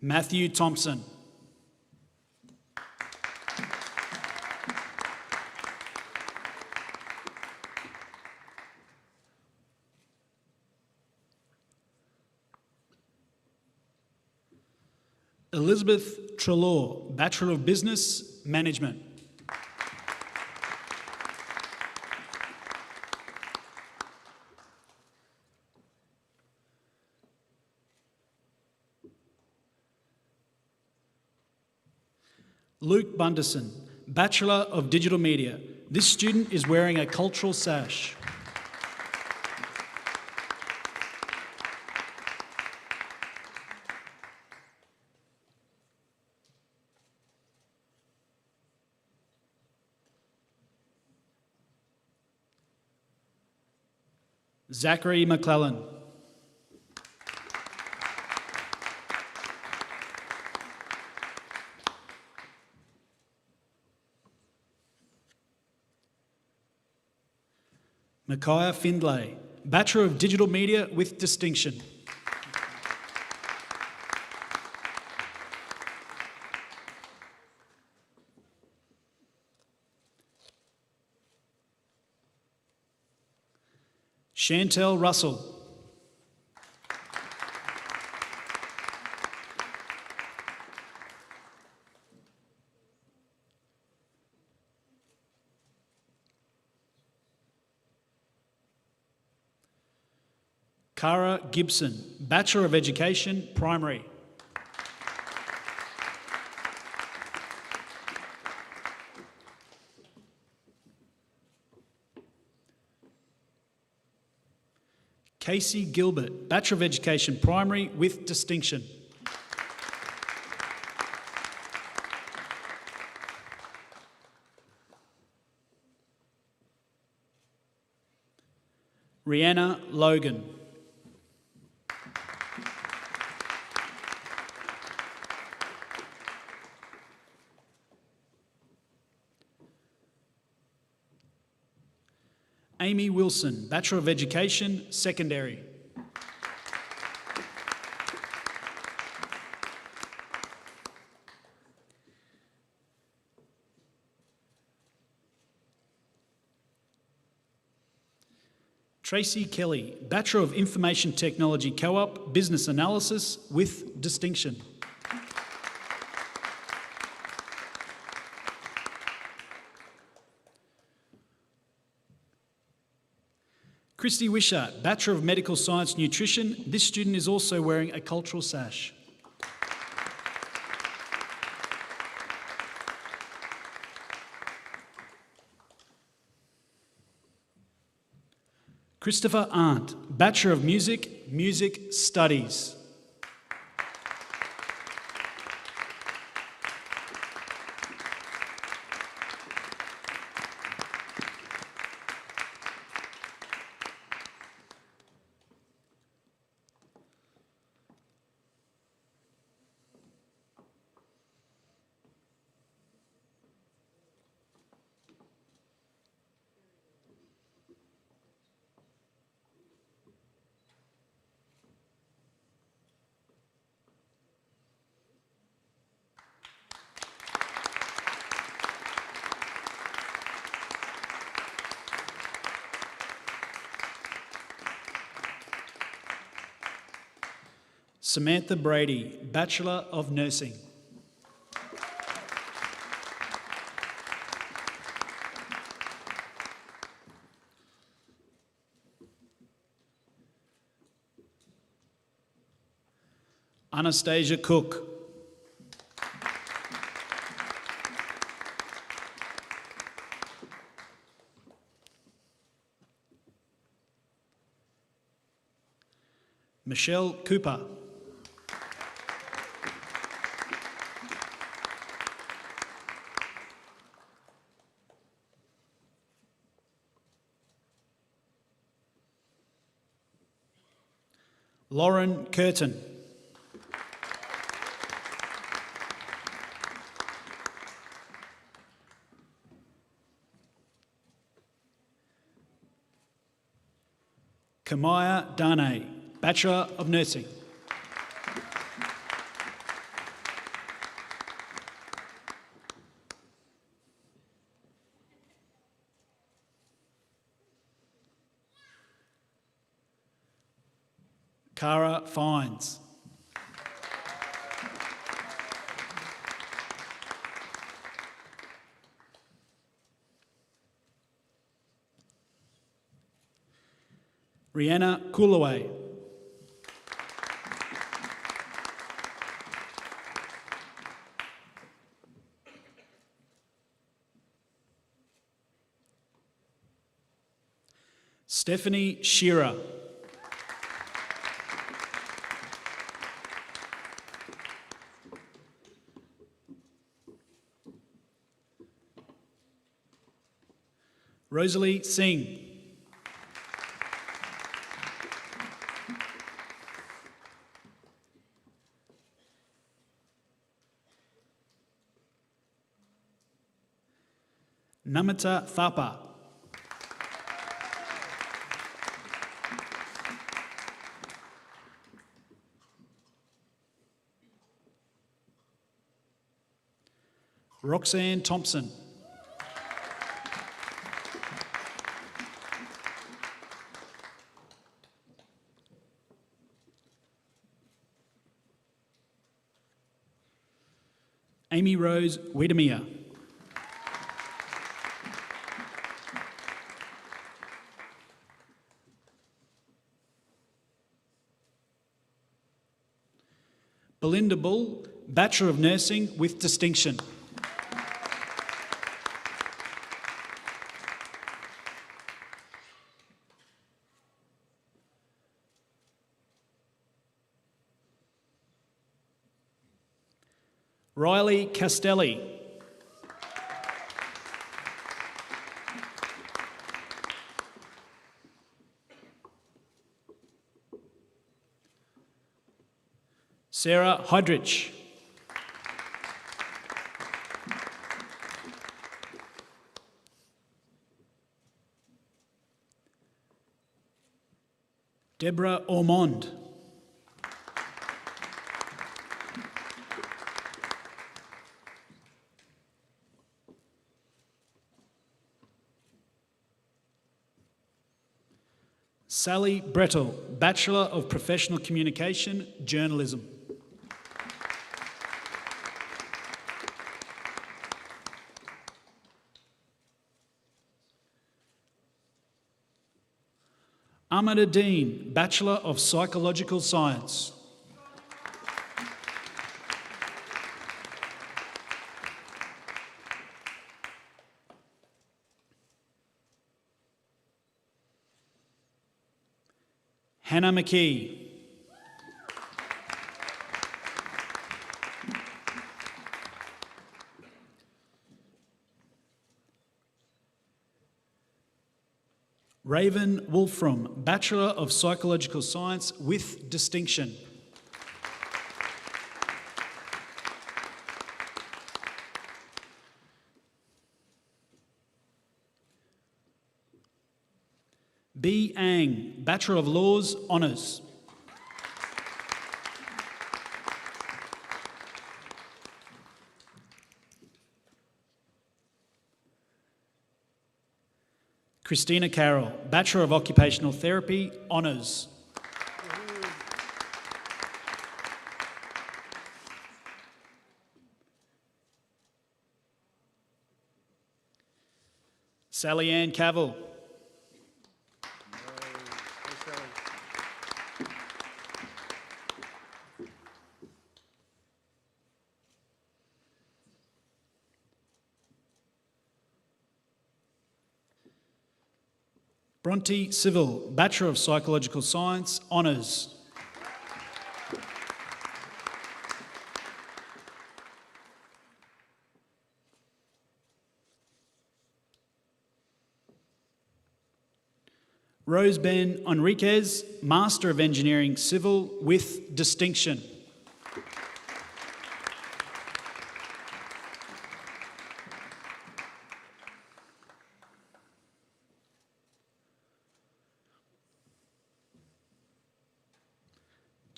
Matthew Thompson. Elizabeth Trelaw, Bachelor of Business Management. Luke Bunderson, Bachelor of Digital Media. This student is wearing a cultural sash. Zachary McClellan. Micaiah Findlay, Bachelor of Digital Media with distinction. Chantel Russell. Cara Gibson, Bachelor of Education, Primary. Casey Gilbert, Bachelor of Education, Primary with distinction. Rihanna Logan. Amy Wilson, Bachelor of Education, Secondary. Tracy Kelly, Bachelor of Information Technology Co-op, Business Analysis with distinction. Christy Wishart, Bachelor of Medical Science Nutrition. This student is also wearing a cultural sash. Christopher Arndt, Bachelor of Music, Music Studies. Samantha Brady, Bachelor of Nursing. Anastasia Cook. Michelle Cooper. Lauren Curtin. Kamaya Dane, Bachelor of Nursing. Cara Fines. Rihanna Coolaway. Stephanie Shearer. Rosalie Singh. Namita Thapa. Roxanne Thompson. Amy Rose Wiedemir. Belinda Bull, Bachelor of Nursing with distinction. Riley Castelli. Sarah Hydrich. Deborah Ormond. Sally Brettel, Bachelor of Professional Communication, Journalism. Ahmada Dean, Bachelor of Psychological Science. Hannah McKee. Raven Wolfram, Bachelor of Psychological Science with distinction. B. Ang, Bachelor of Laws, Honours. Christina Carroll, Bachelor of Occupational Therapy, Honours. Sally Ann Cavill. Bronte Civil, Bachelor of Psychological Science, Honours. Rose Ben Enriquez, Master of Engineering, Civil with distinction.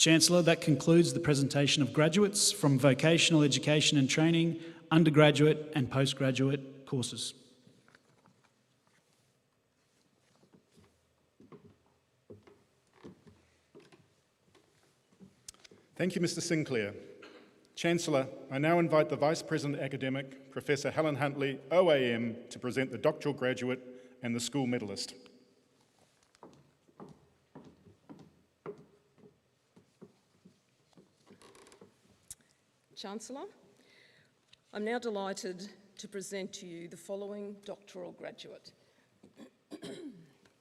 Chancellor, that concludes the presentation of graduates from vocational education and training, undergraduate and postgraduate courses. Thank you, Mr. Sinclair. Chancellor, I now invite the Vice President Academic, Professor Helen Huntley, OAM, to present the doctoral graduate and the school medalist. Chancellor, I'm now delighted to present to you the following doctoral graduate.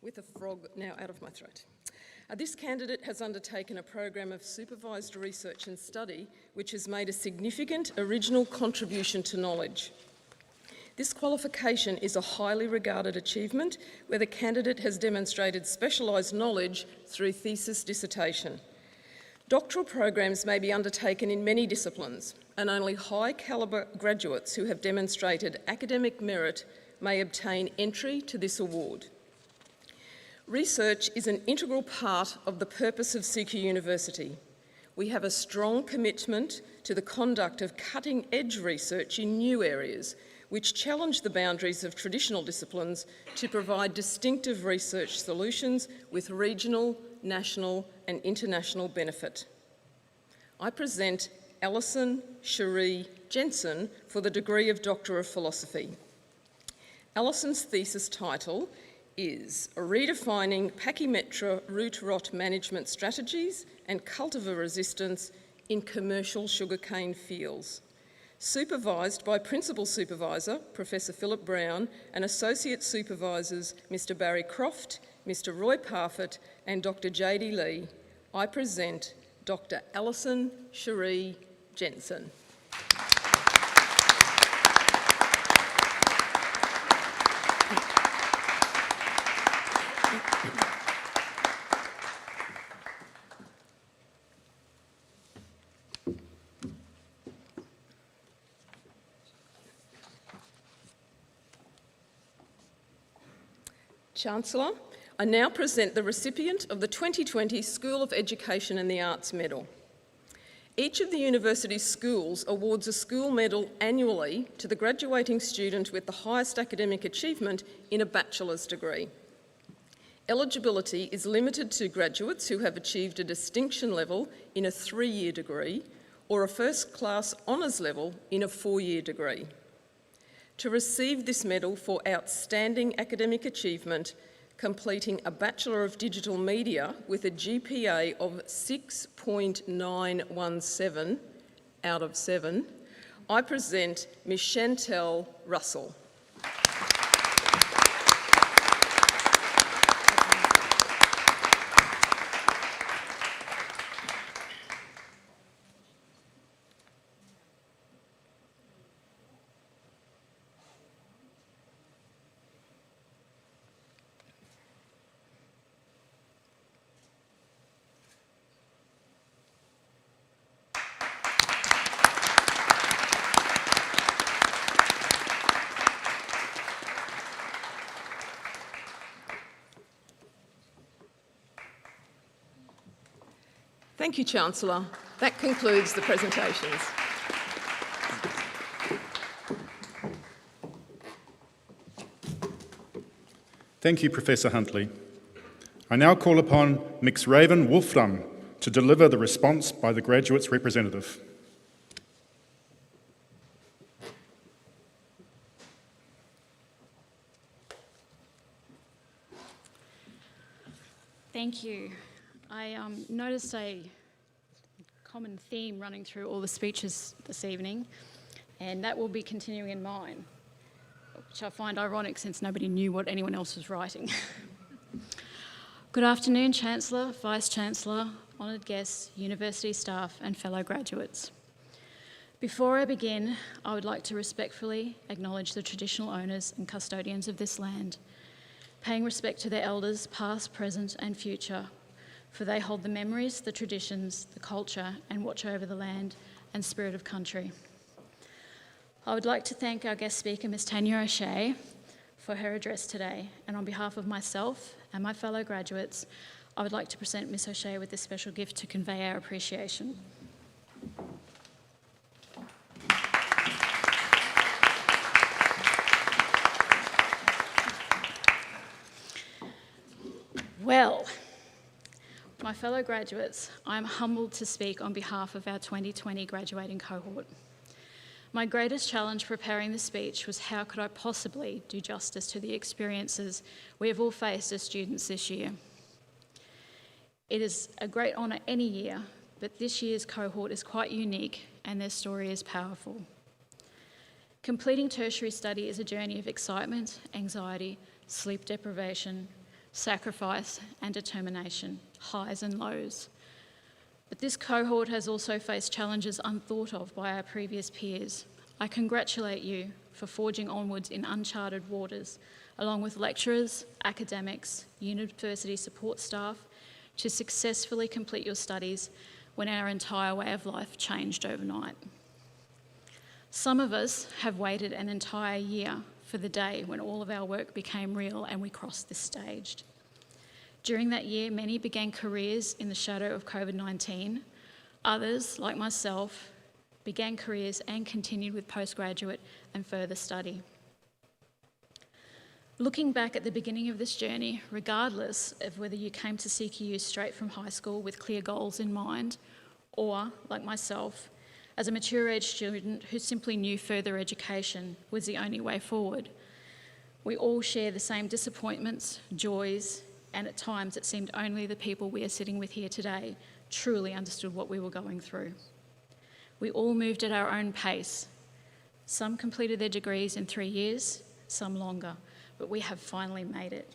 With a frog now out of my throat. This candidate has undertaken a program of supervised research and study which has made a significant original contribution to knowledge. This qualification is a highly regarded achievement where the candidate has demonstrated specialised knowledge through thesis dissertation. Doctoral programs may be undertaken in many disciplines, and only high calibre graduates who have demonstrated academic merit may obtain entry to this award. Research is an integral part of the purpose of CQ University. We have a strong commitment to the conduct of cutting-edge research in new areas, which challenge the boundaries of traditional disciplines to provide distinctive research solutions with regional, national and international benefit. I present Alison Cherie Jensen for the degree of Doctor of Philosophy. Alison's thesis title is Redefining Pachymetra Root Rot Management Strategies and Cultivar Resistance in Commercial Sugarcane Fields, supervised by Principal Supervisor, Professor Philip Brown, and Associate Supervisors, Mr. Barry Croft, Mr. Roy Parfitt, and Dr. J.D. Lee. I present Dr. Alison Cherie Jensen. Chancellor, I now present the recipient of the 2020 School of Education and the Arts Medal. Each of the university's schools awards a school medal annually to the graduating student with the highest academic achievement in a bachelor's degree. Eligibility is limited to graduates who have achieved a distinction level in a 3-year degree or a first-class honours level in a 4-year degree. To receive this medal for outstanding academic achievement, completing a Bachelor of Digital Media with a GPA of 6.917 out of 7, I present Ms. Chantel Russell. Thank you, Chancellor. That concludes the presentations. Thank you, Professor Huntley. I now call upon Ms. Raven Wolfram to deliver the response by the graduates' representative. Thank you. I noticed a common theme running through all the speeches this evening, and that will be continuing in mine, which I find ironic since nobody knew what anyone else was writing. Good afternoon, Chancellor, Vice-Chancellor, honoured guests, university staff and fellow graduates. Before I begin, I would like to respectfully acknowledge the traditional owners and custodians of this land, paying respect to their elders past, present and future, for they hold the memories, the traditions, the culture and watch over the land and spirit of country. I would like to thank our guest speaker, Ms. Tanya O'Shea, for her address today, and on behalf of myself and my fellow graduates, I would like to present Ms. O'Shea with this special gift to convey our appreciation. Well, my fellow graduates, I'm humbled to speak on behalf of our 2020 graduating cohort. My greatest challenge preparing this speech was how could I possibly do justice to the experiences we have all faced as students this year. It is a great honour any year, but this year's cohort is quite unique and their story is powerful. Completing tertiary study is a journey of excitement, anxiety, sleep deprivation, sacrifice and determination, highs and lows. But this cohort has also faced challenges unthought of by our previous peers. I congratulate you for forging onwards in uncharted waters, along with lecturers, academics, university support staff, to successfully complete your studies when our entire way of life changed overnight. Some of us have waited an entire year for the day when all of our work became real and we crossed this stage. During that year, many began careers in the shadow of COVID-19. Others, like myself, began careers and continued with postgraduate and further study. Looking back at the beginning of this journey, regardless of whether you came to CQU straight from high school with clear goals in mind, or, like myself, as a mature age student who simply knew further education was the only way forward, we all share the same disappointments, joys, and at times it seemed only the people we are sitting with here today truly understood what we were going through. We all moved at our own pace. Some completed their degrees in 3 years, some longer, but we have finally made it.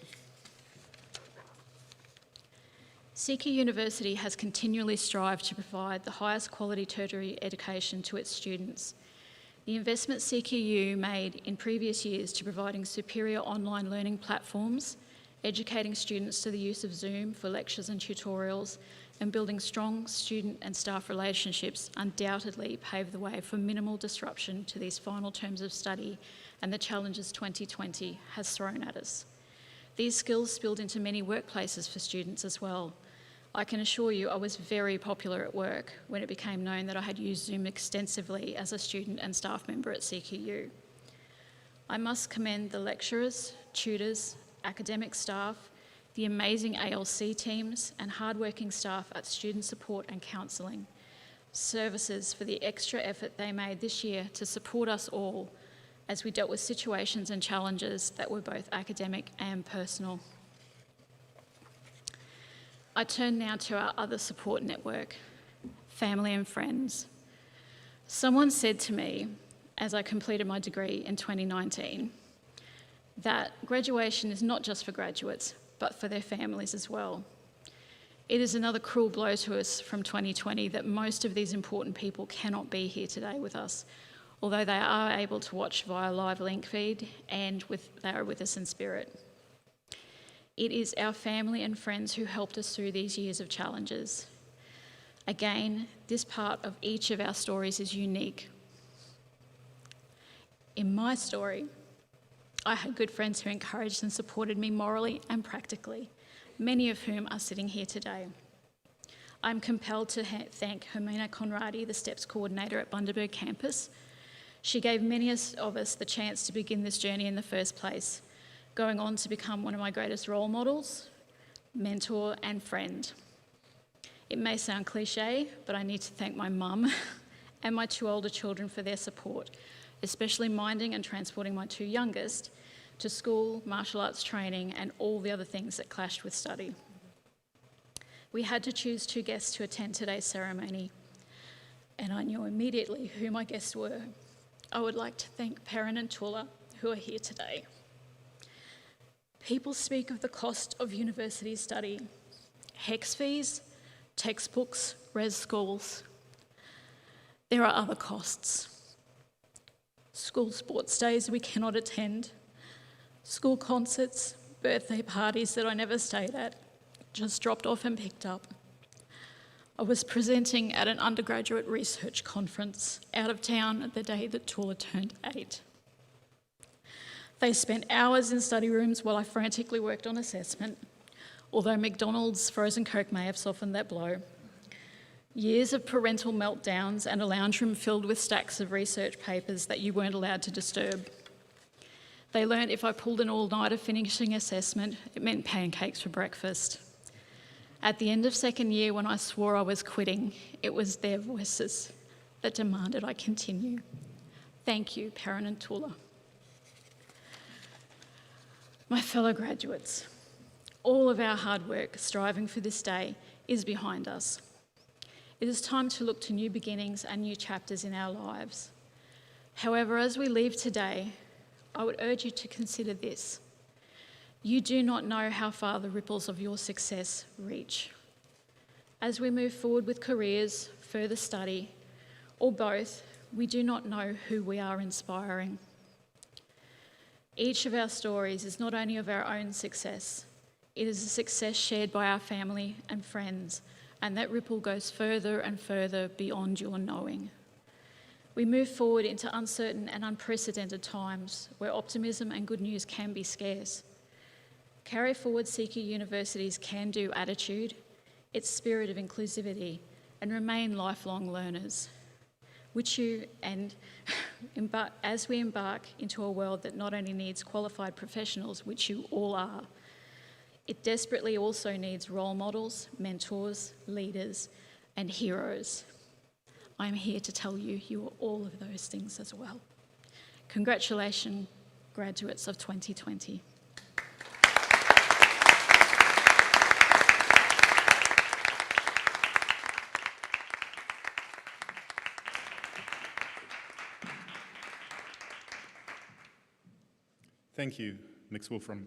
CQ University has continually strived to provide the highest quality tertiary education to its students. The investment CQU made in previous years to providing superior online learning platforms, educating students to the use of Zoom for lectures and tutorials, and building strong student and staff relationships undoubtedly paved the way for minimal disruption to these final terms of study and the challenges 2020 has thrown at us. These skills spilled into many workplaces for students as well. I can assure you I was very popular at work when it became known that I had used Zoom extensively as a student and staff member at CQU. I must commend the lecturers, tutors, academic staff, the amazing ALC teams and hardworking staff at Student Support and Counselling Services for the extra effort they made this year to support us all as we dealt with situations and challenges that were both academic and personal. I turn now to our other support network, family and friends. Someone said to me, as I completed my degree in 2019, that graduation is not just for graduates, but for their families as well. It is another cruel blow to us from 2020 that most of these important people cannot be here today with us, although they are able to watch via live link feed and they are with us in spirit. It is our family and friends who helped us through these years of challenges. Again, this part of each of our stories is unique. In my story, I had good friends who encouraged and supported me morally and practically, many of whom are sitting here today. I'm compelled to thank Hermina Conradi, the STEPS coordinator at Bundaberg campus. She gave many of us the chance to begin this journey in the first place, going on to become one of my greatest role models, mentor and friend. It may sound cliche, but I need to thank my mum and my 2 older children for their support, especially minding and transporting my 2 youngest to school, martial arts training, and all the other things that clashed with study. We had to choose 2 guests to attend today's ceremony, and I knew immediately who my guests were. I would like to thank Perrin and Tula, who are here today. People speak of the cost of university study, HECS fees, textbooks, res schools. There are other costs. School sports days we cannot attend, school concerts, birthday parties that I never stayed at, just dropped off and picked up. I was presenting at an undergraduate research conference out of town the day that Tula turned 8. They spent hours in study rooms while I frantically worked on assessment, although McDonald's frozen Coke may have softened that blow. Years of parental meltdowns and a lounge room filled with stacks of research papers that you weren't allowed to disturb. They learned if I pulled an all-nighter finishing assessment, it meant pancakes for breakfast. At the end of second year, when I swore I was quitting, it was their voices that demanded I continue. Thank you, Perrin and Tula. My fellow graduates, all of our hard work striving for this day is behind us. It is time to look to new beginnings and new chapters in our lives. However, as we leave today, I would urge you to consider this. You do not know how far the ripples of your success reach. As we move forward with careers, further study, or both, we do not know who we are inspiring. Each of our stories is not only of our own success, it is a success shared by our family and friends, and that ripple goes further and further beyond your knowing. We move forward into uncertain and unprecedented times where optimism and good news can be scarce. Carry forward CQ University's can-do attitude, its spirit of inclusivity, and remain lifelong learners. As we embark into a world that not only needs qualified professionals, which you all are, it desperately also needs role models, mentors, leaders, and heroes. I'm here to tell you, you are all of those things as well. Congratulations, graduates of 2020. Thank you, Ms. Wolfram.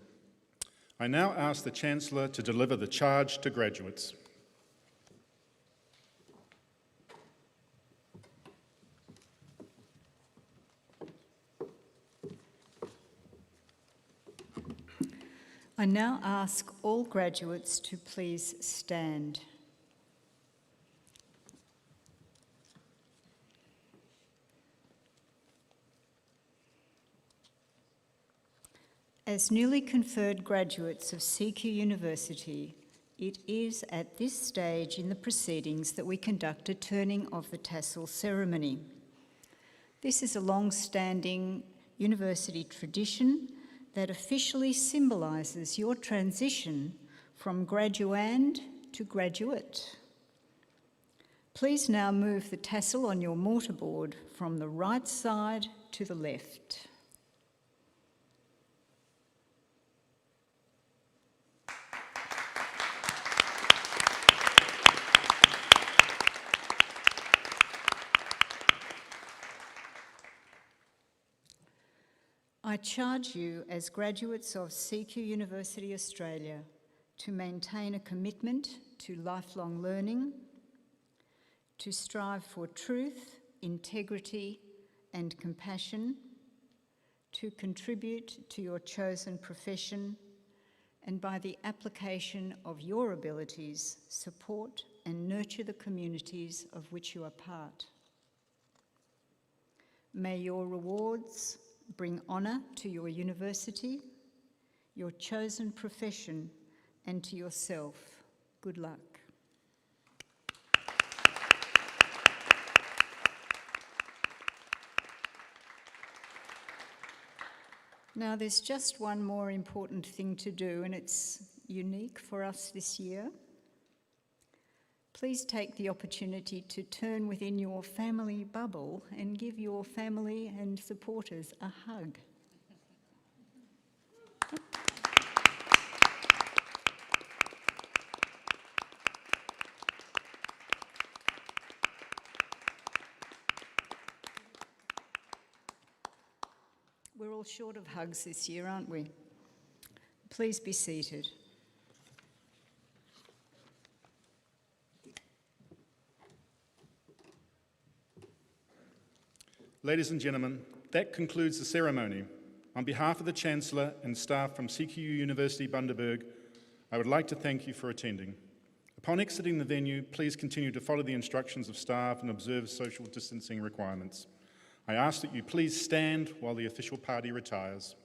I now ask the Chancellor to deliver the charge to graduates. I now ask all graduates to please stand. As newly conferred graduates of CQ University, it is at this stage in the proceedings that we conduct a turning of the tassel ceremony. This is a long-standing university tradition that officially symbolises your transition from graduand to graduate. Please now move the tassel on your mortarboard from the right side to the left. I charge you as graduates of CQ University Australia to maintain a commitment to lifelong learning, to strive for truth, integrity, and compassion, to contribute to your chosen profession, and by the application of your abilities, support and nurture the communities of which you are part. May your rewards bring honour to your university, your chosen profession, and to yourself. Good luck. Now, there's just one more important thing to do, and it's unique for us this year. Please take the opportunity to turn within your family bubble and give your family and supporters a hug. We're all short of hugs this year, aren't we? Please be seated. Ladies and gentlemen, that concludes the ceremony. On behalf of the Chancellor and staff from CQUniversity Bundaberg, I would like to thank you for attending. Upon exiting the venue, please continue to follow the instructions of staff and observe social distancing requirements. I ask that you please stand while the official party retires.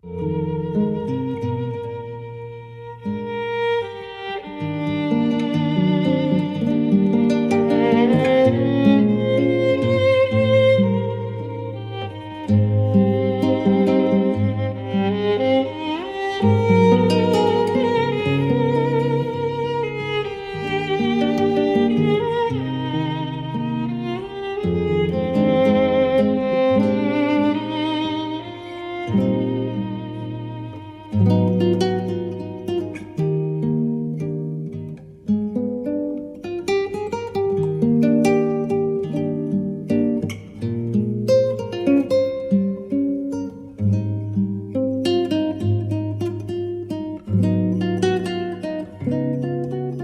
Thank you.